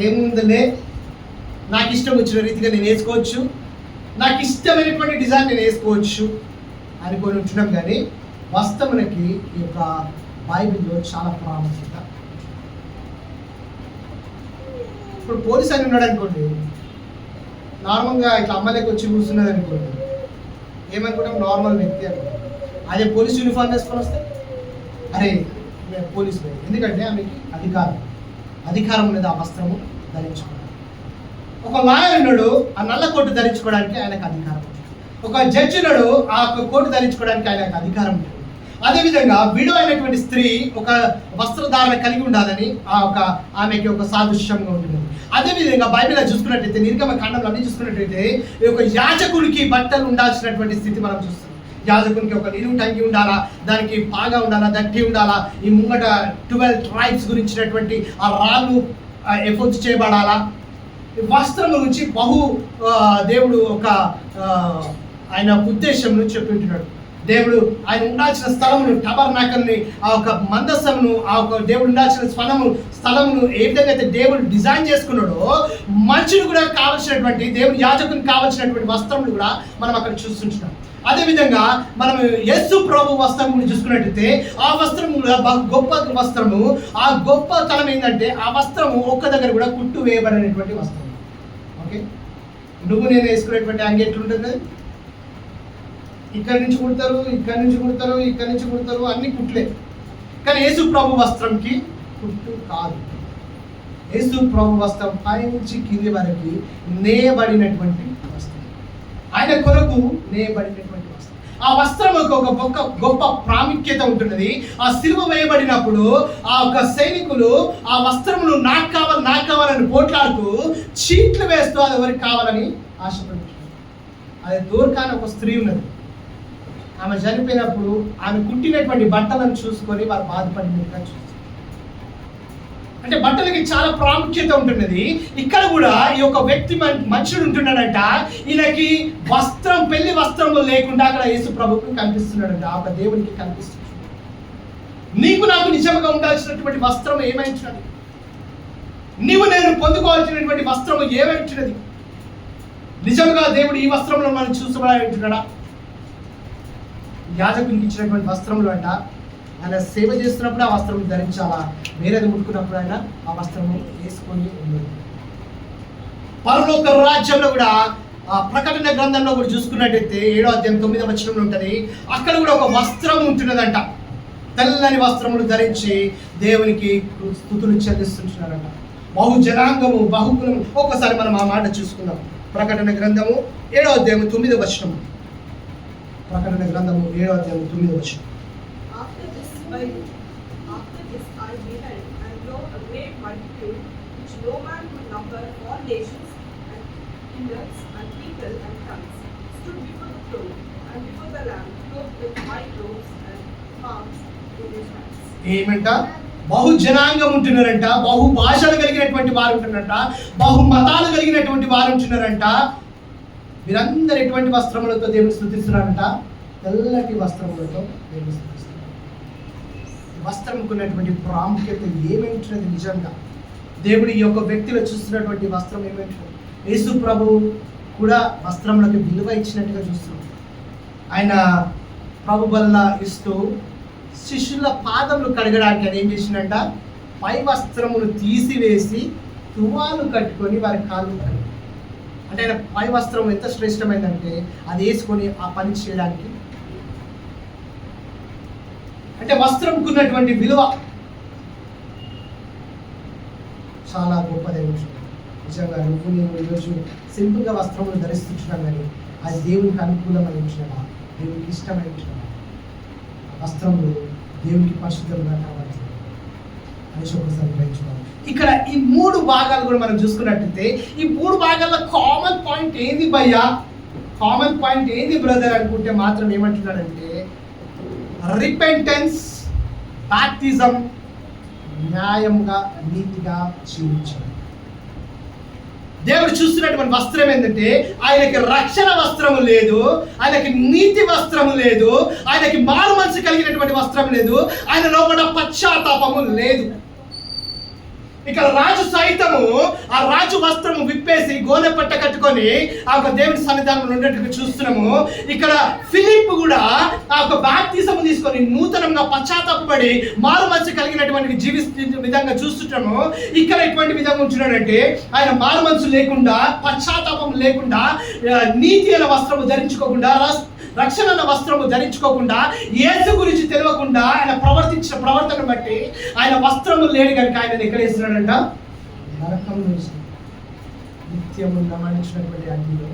A: ఏముందలే, నాకు ఇష్టం వచ్చిన రీతిగా నేను వేసుకోవచ్చు, నాకు ఇష్టమైనటువంటి డిజైన్ నేను వేసుకోవచ్చు అనుకొని ఉంటున్నాం. కానీ వస్త్రములకి ఈ యొక్క బైబిల్లో చాలా ప్రాముఖ్యత. ఇప్పుడు పోలీస్ అని ఉన్నాడు అనుకోండి, నార్మల్గా ఇట్లా అమ్మాయిలకు వచ్చి కూర్చున్నది అనుకోండి, ఏమనుకుంటాం నార్మల్ వ్యక్తి అనుకుంటాం. అదే పోలీస్ యూనిఫామ్ వేసుకొని వస్తే అరే పోలీస్, ఎందుకంటే ఆమెకి అధికారం అనేది ఆ వస్త్రము ధరించుకోవడానికి. ఒక లాయర్ ఉన్నాడు, ఆ నల్ల కోటు ధరించుకోవడానికి ఆయనకు అధికారం ఉంటుంది. ఒక జడ్జి ఉన్నాడు, ఆ కోటు ధరించుకోవడానికి ఆయనకు అధికారం ఉంటుంది. అదేవిధంగా విడో అయినటువంటి స్త్రీ ఒక వస్త్రధారణ కలిగి ఉండాలని ఆమెకి ఒక సాదృశ్యంగా ఉంటుంది. అదేవిధంగా బైబిల్లో చూసుకున్నట్టయితే నిర్గమ కాండంలో అన్ని చూసుకున్నట్టయితే ఈ యొక్క యాజకుడికి బట్టలు ఉండాల్సినటువంటి స్థితి మనం చూస్తాం. యాజకునికి ఒక నిలువు టంగి ఉండాలా, దానికి పాగా ఉండాలా, దట్టి ఉండాలా, ఈ ముంగట 12 ట్రైబ్స్ గురించినటువంటి ఆ రాళ్ళు ఎఫోర్ట్స్ చేయబడాలా. వస్త్రం గురించి దేవుడు ఒక ఆయన ఉద్దేశంలో చెప్తుంటున్నాడు. దేవుడు ఆయన ఉండాల్సిన స్థలమును, టబర్నాకల్ని, ఆ ఒక మందసమును, ఆ ఒక దేవుడు ఉండాల్సిన స్థలమును ఏ విధంగా అయితే దేవుడు డిజైన్ చేసుకున్నాడో, మనుషులు కూడా కావాల్సినటువంటి, దేవుడు యాజకునికి కావాల్సినటువంటి వస్త్రములు కూడా మనం అక్కడ చూస్తుంటున్నాం. అదేవిధంగా మనం యేసు ప్రభు వస్త్రం చూసుకున్నట్టయితే ఆ వస్త్రము కూడా గొప్ప వస్త్రము. ఆ గొప్పతనం ఏంటంటే ఆ వస్త్రము ఒక్క దగ్గర కూడా కుట్టు వేయబడినటువంటి వస్త్రం. ఓకే, నువ్వు నేను వేసుకునేటువంటి అంగి ఎట్లుంటుంది? ఇక్కడి నుంచి కుడతారు, ఇక్కడి నుంచి కుడతారు, ఇక్కడి నుంచి కుడతారు, అన్ని కుట్లే. కానీ యేసు ప్రభు వస్త్రంకి కుట్టు కాదు. యేసు ప్రభు వస్త్రం పై నుంచి కింది వరకు నేయబడినటువంటి వస్త్రం, ఆయన కొరకు నేయబడినటువంటి వస్త్రం. ఆ వస్త్రం ఒక గొప్ప ప్రాముఖ్యత ఉంటున్నది. ఆ సిలువ వేయబడినప్పుడు ఆ ఒక సైనికులు ఆ వస్త్రములు నాకు కావాలని పోట్లాడుతూ చీట్లు వేస్తూ అది ఎవరికి కావాలని ఆశపడుతున్నారు. అది దూర్కాని ఒక స్త్రీ ఉన్నది. ఆమె చనిపోయినప్పుడు ఆమె కుట్టినటువంటి బట్టలను చూసుకొని వారు బాధపడినట్టుగా చూస్తారు. అంటే బట్టలకి చాలా ప్రాముఖ్యత ఉంటున్నది. ఇక్కడ కూడా ఈ యొక్క వ్యక్తి మనుషుడు ఉంటున్నాడంట, ఈయనకి వస్త్రం, పెళ్లి వస్త్రము లేకుండా అక్కడ యేసు ప్రభువుకి కనిపిస్తున్నాడంట, ఆ ఒక దేవునికి కనిపిస్తున్నాడు. నీకు నాకు నిజంగా ఉండాల్సినటువంటి వస్త్రం ఏమైంచినది? నీవు నేను పొందుకోవాల్సినటువంటి వస్త్రము ఏమైంచినది? నిజంగా దేవుడు ఈ వస్త్రంలో మనం చూసుకోవాలంటున్నాడా? యాజకునికి ఇచ్చినటువంటి వస్త్రములు అంట, ఆయన సేవ చేస్తున్నప్పుడు ఆ వస్త్రం ధరించాలా, వేరేది ముట్టుకున్నప్పుడు ఆయన ఆ వస్త్రము వేసుకొని ఉండదు. పరలోక రాజ్యంలో కూడా ఆ ప్రకటన గ్రంథంలో కూడా చూసుకున్నట్టయితే 7వ అధ్యాయం 9వ వచనంలో ఉంటుంది. అక్కడ కూడా ఒక వస్త్రం ఉంటున్నదంట, తెల్లని వస్త్రములు ధరించి దేవునికి స్తుతులు చెల్లిస్తుంటున్నారంట. బహుజనాంగము, బహుకులము. ఒక్కసారి మనం ఆ మాట చూసుకుందాం. ప్రకటన గ్రంథము 7వ అధ్యాయం 9వ వచనం. ప్రకటన గ్రంథము 7వ అధ్యాయం 9వ వచనం.
D: After this I beheld and lo, a great multitude, which no man could number, all nations and kindreds and people and tongues, stood before the throne and before the Lamb, clothed with white robes and palms in their hands.
A: ఏమంట? బహుజనాంగం ఉంటున్నారంట, బహు భాషలు కలిగినటువంటి వారు ఉంటున్నారంట, బహు మతాలు కలిగినటువంటి వారు ఉంటున్నారంట. వీరందరూ ఎటువంటి వస్త్రములతో దేవుని స్తుతిస్తున్నారంట? తెల్లటి వస్త్రములతో దేవుని స్తుతిస్తున్నారు. వస్త్రంకు ఉన్నటువంటి ప్రాముఖ్యత ఏమేంటున్నది? నిజంగా దేవుడు ఈ యొక్క వ్యక్తిలో చూస్తున్నటువంటి వస్త్రం ఏమేంటున్నది? యేసు ప్రభు కూడా వస్త్రములకు విలువ ఇచ్చినట్టుగా చూస్తున్నాం. ఆయన ప్రభు వల్ల ఇస్తూ శిష్యుల పాదములు కడగడానికి ఆయన ఏం చేసిందంట? పై వస్త్రమును తీసివేసి తువాలు కట్టుకొని వారి కాళ్ళు కడిగాడు. అంటే ఆయన పై వస్త్రం ఎంత శ్రేష్టమైందంటే అది వేసుకొని ఆ పని చేయడానికి. అంటే వస్త్రంకు ఉన్నటువంటి విలువ చాలా గొప్పదే. నిజంగా నువ్వు నేను ఈరోజు సింపుల్గా వస్త్రములు ధరిస్తున్నాం, కానీ అది దేవునికి అనుకూలమైన విషయమా, దేవునికి ఇష్టమైన విషయమా? వస్త్రములు దేవునికి పరిశుద్ధంగా కావాలి అనేసి ఒకసారి గ్రహించుకోవాలి. ఇక్కడ ఈ 3 భాగాలు కూడా మనం చూసుకున్నట్టయితే ఈ 3 భాగాల్లో కామన్ పాయింట్ ఏంది భయ్యా, కామన్ పాయింట్ ఏంది బ్రదర్ అనుకుంటే మాత్రం ఏమంటున్నాడంటే రిపెంటెన్స్, బాప్టిజం, న్యాయంగా నీతిగా జీవించడం. దేవుడు చూస్తున్నటువంటి వస్త్రం ఏంటంటే ఆయనకి రక్షణ వస్త్రము లేదు, ఆయనకి నీతి వస్త్రము లేదు, ఆయనకి మారు మనసు కలిగినటువంటి వస్త్రం లేదు, ఆయన లోపల పశ్చాత్తాపము లేదు. ఇక్కడ రాజు సైతము ఆ రాజు వస్త్రము విప్పేసి గోనె పట్ట కట్టుకొని ఆ ఒక దేవుని సన్నిధానంలో ఉండేట్టుగా చూస్తున్నాము. ఇక్కడ ఫిలిప్ కూడా ఆ ఒక బాప్తిసము తీసుకొని నూతనంగా పశ్చాత్తాపడి మారు మనసు కలిగినటువంటి జీవిస్తున్న విధంగా చూస్తున్నాము. ఇక్కడ ఎటువంటి విధంగా ఉంటున్నాడంటే ఆయన మారు మనసు లేకుండా, పశ్చాత్తాపం లేకుండా, నీతి అనే వస్త్రము ధరించుకోకుండా, రక్షణ అన్న వస్త్రము ధరించుకోకుండా, యేసు గురించి తెలియకుండా ఆయన ప్రవర్తించిన ప్రవర్తన బట్టి ఆయన వస్త్రము లేడు కనుక ఆయన ఎక్కడ వేస్తున్నాడంట? నరకంలో వేస్తున్నాడు. నిత్యము నమనించినటువంటి అగ్నిలో.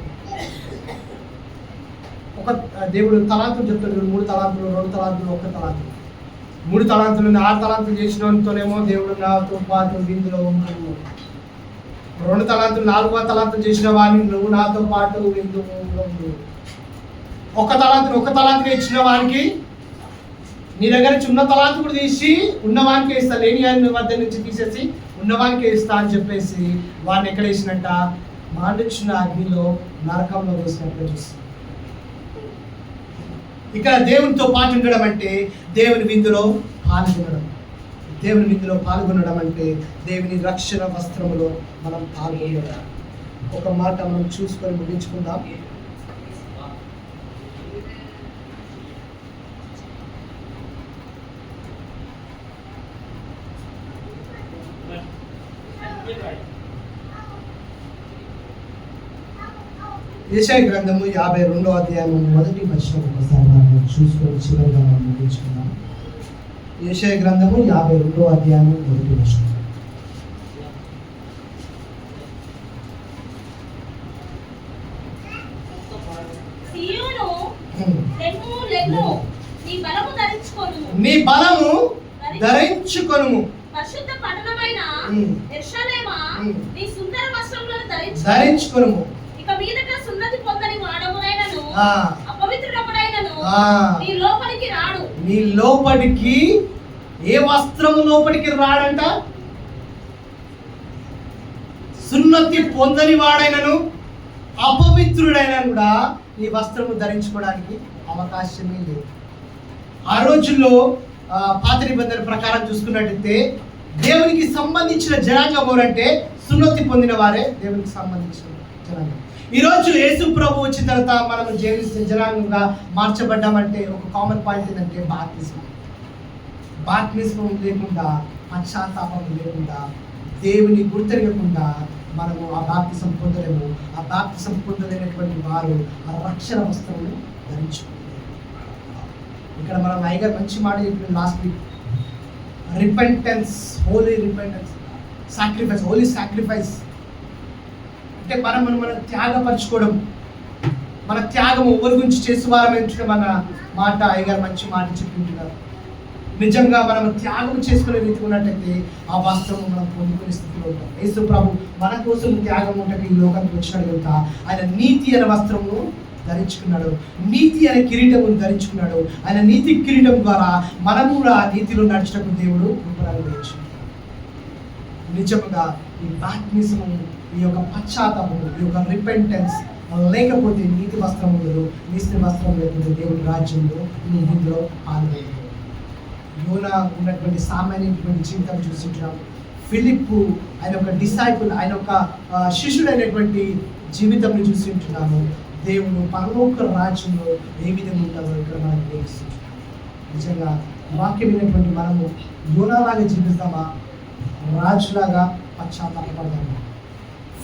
A: ఒక దేవుడు తలాంతులు చెప్తాడు, 3 తలాంతులు, 2 తలాంతులు, 1 తలాంతులు. 3 తలాంతులు 6 తలాంతులు చేసినతోనేమో దేవుడు నాతో పాటు విందులో ఉన్నాడు. 2 తలాంతులు 4వ తలాంతులు చేసిన వాడిని నువ్వు నాతో పాటు విందులో ఉండు. 1 తలాంతులు ఇచ్చిన వానికి నీ దగ్గర నుంచి ఉన్న తలాంతు కూడా తీసి ఉన్నవానికి ఇస్తా, లేని ఆయన వద్ద నుంచి తీసేసి ఉన్నవానికి ఇస్తా అని చెప్పేసి వాడిని ఎక్కడ వేసినట్ట? మాండించిన అగ్నిలో, నరకంలో వేసినట్టు చూస్తుంది. ఇక్కడ దేవునితో పాటు ఉండడం అంటే దేవుని విందులో పాల్గొనడం. దేవుని విందులో పాల్గొనడం అంటే దేవుని రక్షణ వస్త్రములో మనం పాల్గొనడం. ఒక మాట మనం చూసుకొని ముగించుకుందాం. యెషయా గ్రంథము 52వ అధ్యాయం మొదటి వచనం ఒకసారి మనం చూసుకొని చివరిగా మనం ముగించుకుందాం. యెషయా గ్రంథము 52వ అధ్యాయం మొదటి వచనం.
C: సీయోను లెమ్ము లెమ్ము, నీ బలము ధరించుకొనుము,
A: నీ బలము ధరించుకొనుము.
C: పరిశుద్ధ పట్టణమైన యెరూషలేమా, నీ సుందర వస్త్రములను
A: ధరించుకొనుము.
C: ఇక మీదట సున్నతి పొందని వాడమునైనను అపవిత్రుడమునైనను నీ లోపలికి రాడు.
A: నీ లోపలికి ఏ వస్త్రము లోపలికి రాడంట? సున్నతి పొందని వాడైనను అపవిత్రుడైనా కూడా ఈ వస్త్రము ధరించుకోవడానికి అవకాశమే లేదు. ఆ రోజుల్లో పాత నిబంధన ప్రకారం చూసుకున్నట్టయితే దేవునికి సంబంధించిన జనాంగం ఎవరంటే సున్నతి పొందిన వారే దేవునికి సంబంధించిన జనాంగం. ఈరోజు యేసు ప్రభు వచ్చిన తర్వాత మనం జనాంగంగా మార్చబడ్డామంటే ఒక కామన్ పాయింట్ ఏంటంటే బాప్తిస్మం లేకుండా, పశ్చాత్తాపం లేకుండా, దేవుని గుర్తెరగకుండా మనము ఆ బాప్తిసం పొందలేము. ఆ బాప్తిసం పొందలేనటువంటి వారు ఆ రక్షణ వస్త్రమును ధరించుకుంటారు. ఇక్కడ మనం ఐగర్ మంచి మాట చెప్పిన last week, repentance, holy repentance, sacrifice, holy sacrifice అంటే మనం త్యాగపరచుకోవడం. మన త్యాగం ఎవరి గురించి చేసేవారమే ఉంచడం అన్న మాట ఐగర్ మంచి మాట చెప్తుంటున్నారు. నిజంగా మనం త్యాగం చేసుకునే రీతి ఉన్నట్టయితే ఆ వస్త్రము మనం పొందుకునే స్థితిలో ఉంటాం. యేసు ప్రభు మన కోసం త్యాగం ఉంటే ఈ లోకానికి వచ్చినాడు కనుక ఆయన నీతి అనే వస్త్రము ధరించుకున్నాడు, నీతి అనే కిరీటమును ధరించుకున్నాడు. ఆయన నీతి కిరీటం ద్వారా మనము కూడా ఆ నీతిలో నడిచినప్పుడు దేవుడు కృపను నిజంగా ఈ బాప్తిస్మం, ఈ యొక్క పశ్చాత్తాపము, ఈ యొక్క రిపెంటెన్స్ లేకపోతే నీతి వస్త్రం ఉండదు. నీతి వస్త్రం లేకపోతే దేవుడి రాజ్యంలో నీ ఇందులో పాల్గొనదు. యోనా ఉన్నటువంటి సామాన్యటువంటి జీవితం చూసింటున్నాం. ఫిలిప్పు ఆయన ఒక డిసైపుల్, ఆయన ఒక శిష్యుడైనటువంటి జీవితం చూసింటున్నాము. దేవుడు పరలోక రాజ్యంలో ఏ విధంగా ఉంటారో ఇక్కడ మనం గ్రహిస్తుంటాం. నిజంగా వాక్యమైనటువంటి మనము యోనాలాగా జీవిస్తామా, రాజులాగా పశ్చాత్తాపడదామా,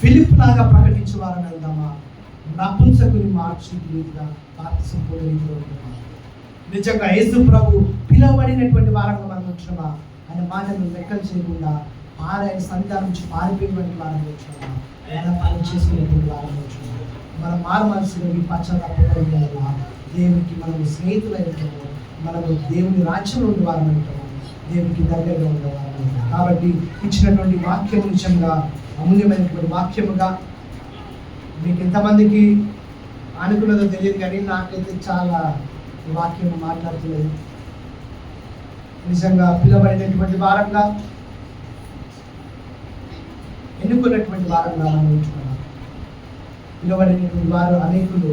A: ఫిలిప్ లాగా ప్రకటించేవారని వెళ్దామా, నపుంసకుని మార్చి రీతిగా బాప్తిసం పొందే రీతిలో ఉంటున్నామా? నిజంగా యేసు ప్రభు పిలువబడినటువంటి వారంగా మనం ఉంటున్నామా? ఆయన మాటను లెక్కలు చేయకుండా ఆయన సంతానం నుంచి పారిపోయినటువంటి వారంగా ఉంటున్నామా? ఆయన పని చేసుకునేటువంటి వారంగా ఉంటున్నామా? మనం మారు మనసులో ఈ పశ్చాత్తాపడడం వల్ల దేవునికి మనము స్నేహితులైనటాము, మనము దేవుని రాజ్యంలో ఉండే వారం అంటాము, దేవునికి దగ్గరగా ఉండేవారం. కాబట్టి ఇచ్చినటువంటి వాక్యం నిజంగా అమూల్యమైనటువంటి వాక్యముగా మీకు ఎంతమందికి అనుకున్నదో తెలియదు, కానీ నాకైతే చాలా ఈ వాక్యం మాట్లాడుతున్నది. నిజంగా పిలువబడినటువంటి వారంగా, ఎన్నుకున్నటువంటి వారంగా మనం ఉంటున్నాం. పిలువబడినటువంటి వారు అనేకులు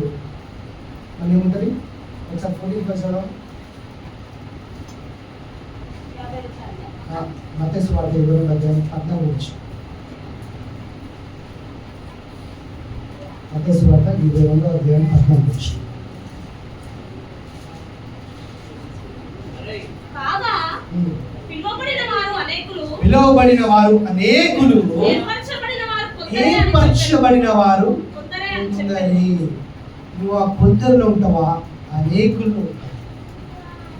A: మళ్ళీ ఉంటుంది. ఒకసారి 14 మత్తయి సువార్త 22వ అధ్యాయం 14 నుంచి. మత్తయి సువార్త 22వ అధ్యాయం 14 నుంచి.
C: పిలువబడిన
A: వారు అనేకులు, ఏర్పరచబడిన వారు కొందరి. నువ్వు ఆ కొందరిలో ఉంటావా? అనేకుల్లో ఉంటావు.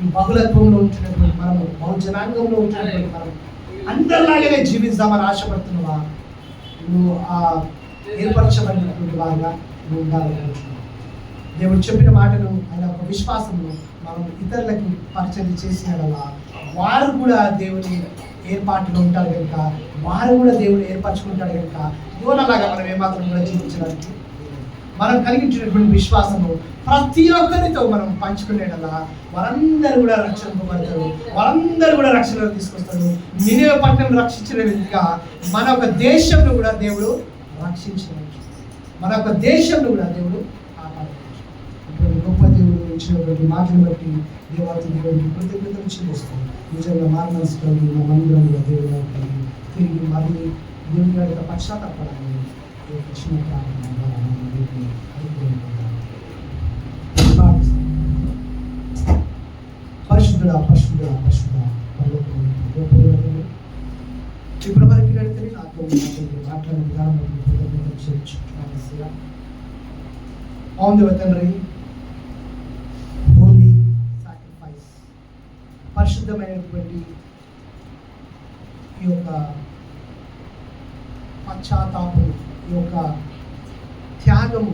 A: ఈ బహుళత్వంలో ఉంటున్నటువంటి మనము, బహుజనాంగంలో ఉంటున్నటువంటి మనం అందరిలాగానే జీవిస్తామని ఆశపడుతున్నావా? నువ్వు ఆ ఏర్పరచబడినటువంటి వారుగా నువ్వు ఉండాలనుకుంటున్నావు. దేవుడు చెప్పిన మాటను, ఆయన ఒక విశ్వాసంలో మనం ఇతరులకు పరిచయం చేసినలా వారు కూడా దేవుని ఏర్పాటులో ఉంటారు కనుక, వారు కూడా దేవుడు ఏర్పరచుకుంటాడు కనుక యోనలాగా మనం ఏమాత్రం కూడా జీవించడానికి మనం కలిగించినటువంటి విశ్వాసము ప్రతి ఒక్కరితో మనం పంచుకునేటలా వారందరూ కూడా రక్షింపబడతారు, వారందరూ కూడా రక్షణలో తీసుకొస్తారు. నినివే పట్టణం రక్షించిన విధంగా మన యొక్క దేశంలో కూడా దేవుడు రక్షించవచ్చు, మన యొక్క దేశంలో కూడా దేవుడు కాపాడవచ్చు. ఇప్పుడు గొప్ప దేవుడు ఇచ్చినటువంటి మాటను బట్టి దేవాతి దేవుడికి కృతజ్ఞతలు చెల్లిస్తాం. నిజంగా మారమనసుకొని మా మందిరంలో దేవుడు తిరిగి మళ్ళీ దేవుని యొక్క పశ్చాత్తాపడాలని ఈ యొక్క చిన్న ప్రార్థన ద్వారా మనం దేవుని అనుగ్రహించుకుంటాం. పరిశుద్ధుడా పరిశుద్ధుడా పరిశుద్ధ పరలోకమైన ఇప్పుడు వరకు నడితే నాతో మాట్లాడిన విధానం కృతజ్ఞతలు చెల్లించుకుంటున్నాను. అవును తండ్రి, హోలీ సాక్రిఫైస్, పరిశుద్ధమైనటువంటి ఈ యొక్క పశ్చాత్తాపం, ఈ యొక్క త్యాగము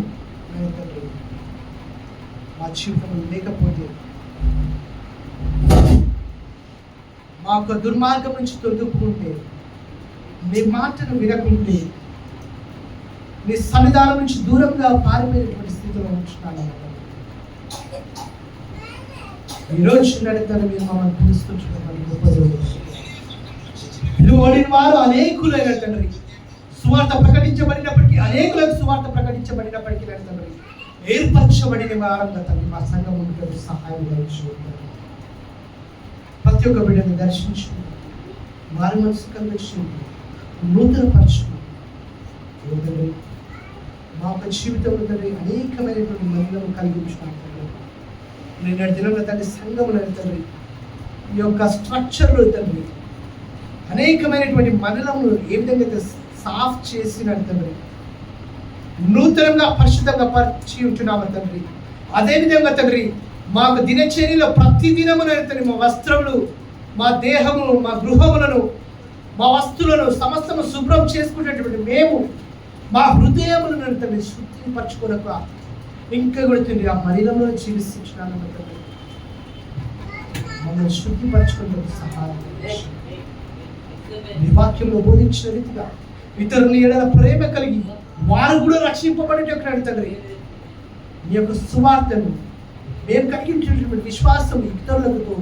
A: తండ్రి మా జీవితంలో లేకపోతే, మా యొక్క దుర్మార్గం నుంచి తొలగిపోకుంటే, నీ మాటను వినకుంటే, నీ సన్నిధానం నుంచి దూరంగా పారిపోయేటువంటి స్థితిలో ఉంచున్నాను. ఈరోజు నడితను మీరు మమ్మల్ని పిలుస్తుంటున్నటువంటి గొప్ప దేవుడు. పిలువబడిన వారు అనేకులైన తండ్రి, సువార్త ప్రకటించబడినప్పటికీ, అనేకులకు సువార్త ప్రకటించబడినప్పటికీ తండ్రి, ఏర్పరచబడిన వారంగా తండ్రి మా సంఘం ఉండేందుకు సహాయం దయచేయండి. ప్రతి ఒక్క బిడ్డని దర్శించు, వారి మనసు కలిగించండి, నూతన పరచుకోండి. మా యొక్క జీవితంలో తండ్రి అనేకమైనటువంటి మహిళలను కలిగించుకున్నాను తండ్రి. నేను దినంలో తండ్రి సంఘములో తండ్రి ఈ యొక్క స్ట్రక్చర్లో తండ్రి అనేకమైనటువంటి మహిళలను ఏ విధంగా అయితే సాఫ్ చేసిన తండ్రి, నూతనంగా పరిశుద్ధంగా పరిచి ఉంటున్నాము తండ్రి. అదేవిధంగా తండ్రి మాకు దినచర్యలో ప్రతి దినమున తండ్రి మా వస్త్రములు, మా దేహము, మా గృహములను, మా వస్తువులను సమస్తము శుభ్రం చేసుకునేటువంటి మేము మా హృదయములను తండ్రి శుద్ధిపరచుకోనక ఇంకా కూడా తండ్రి ఆ మలినంలో జీవిస్తున్నాను తండ్రి. మమ్మల్ని శుద్ధిపరచుకునేందుకు సహాయం నీ వాక్యంలో బోధించిన రీతిగా ఇతరుల ఎడల ప్రేమ కలిగి వారు కూడా రక్షింపబడేటప్పుడు తండ్రి నీ యొక్క సువార్తను మేము కలిగించినటువంటి విశ్వాసం ఇతరులకు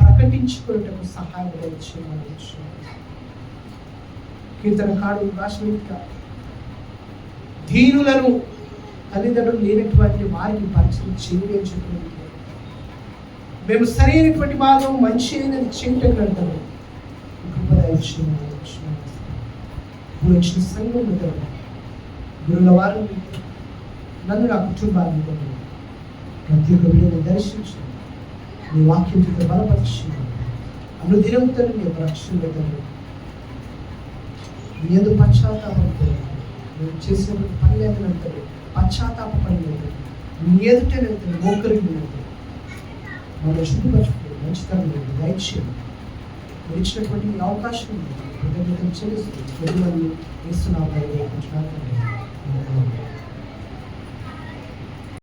A: ప్రకటించుకునేటకు సహాయం చేయమని కీర్తనకారుడు రాసినట్టుగా దీనులను తల్లిదండ్రులు లేనటువంటి వారిని పరిచయం చేయని మేము సరైనటువంటి మార్గం మంచి అయినది చేయటం అంటారు. ఇప్పుడు వచ్చిన సంఘం గురువుల వారు నన్ను నా కుటుంబాన్ని ప్రతి ఒక్క వీడియోని దర్శించి నీ వాక్యంతో బలపరిచి అనుదినం తండ్రి నీ యొక్క రక్షణ తండ్రి నీ ఎందుకు పశ్చాత్తాపం నేను చేసినటువంటి పని లేదంటే పశ్చాత్తాప పని లేదు. నీ ఎదుటనే మోకరిని మమ్మల్ని శుద్ధిపరచుకో, మంచితనం లేదు, దయచేయండి. మీరు ఇచ్చినటువంటి ఈ అవకాశం కృతజ్ఞతలు చెల్లిస్తూ ఇస్తున్నాను.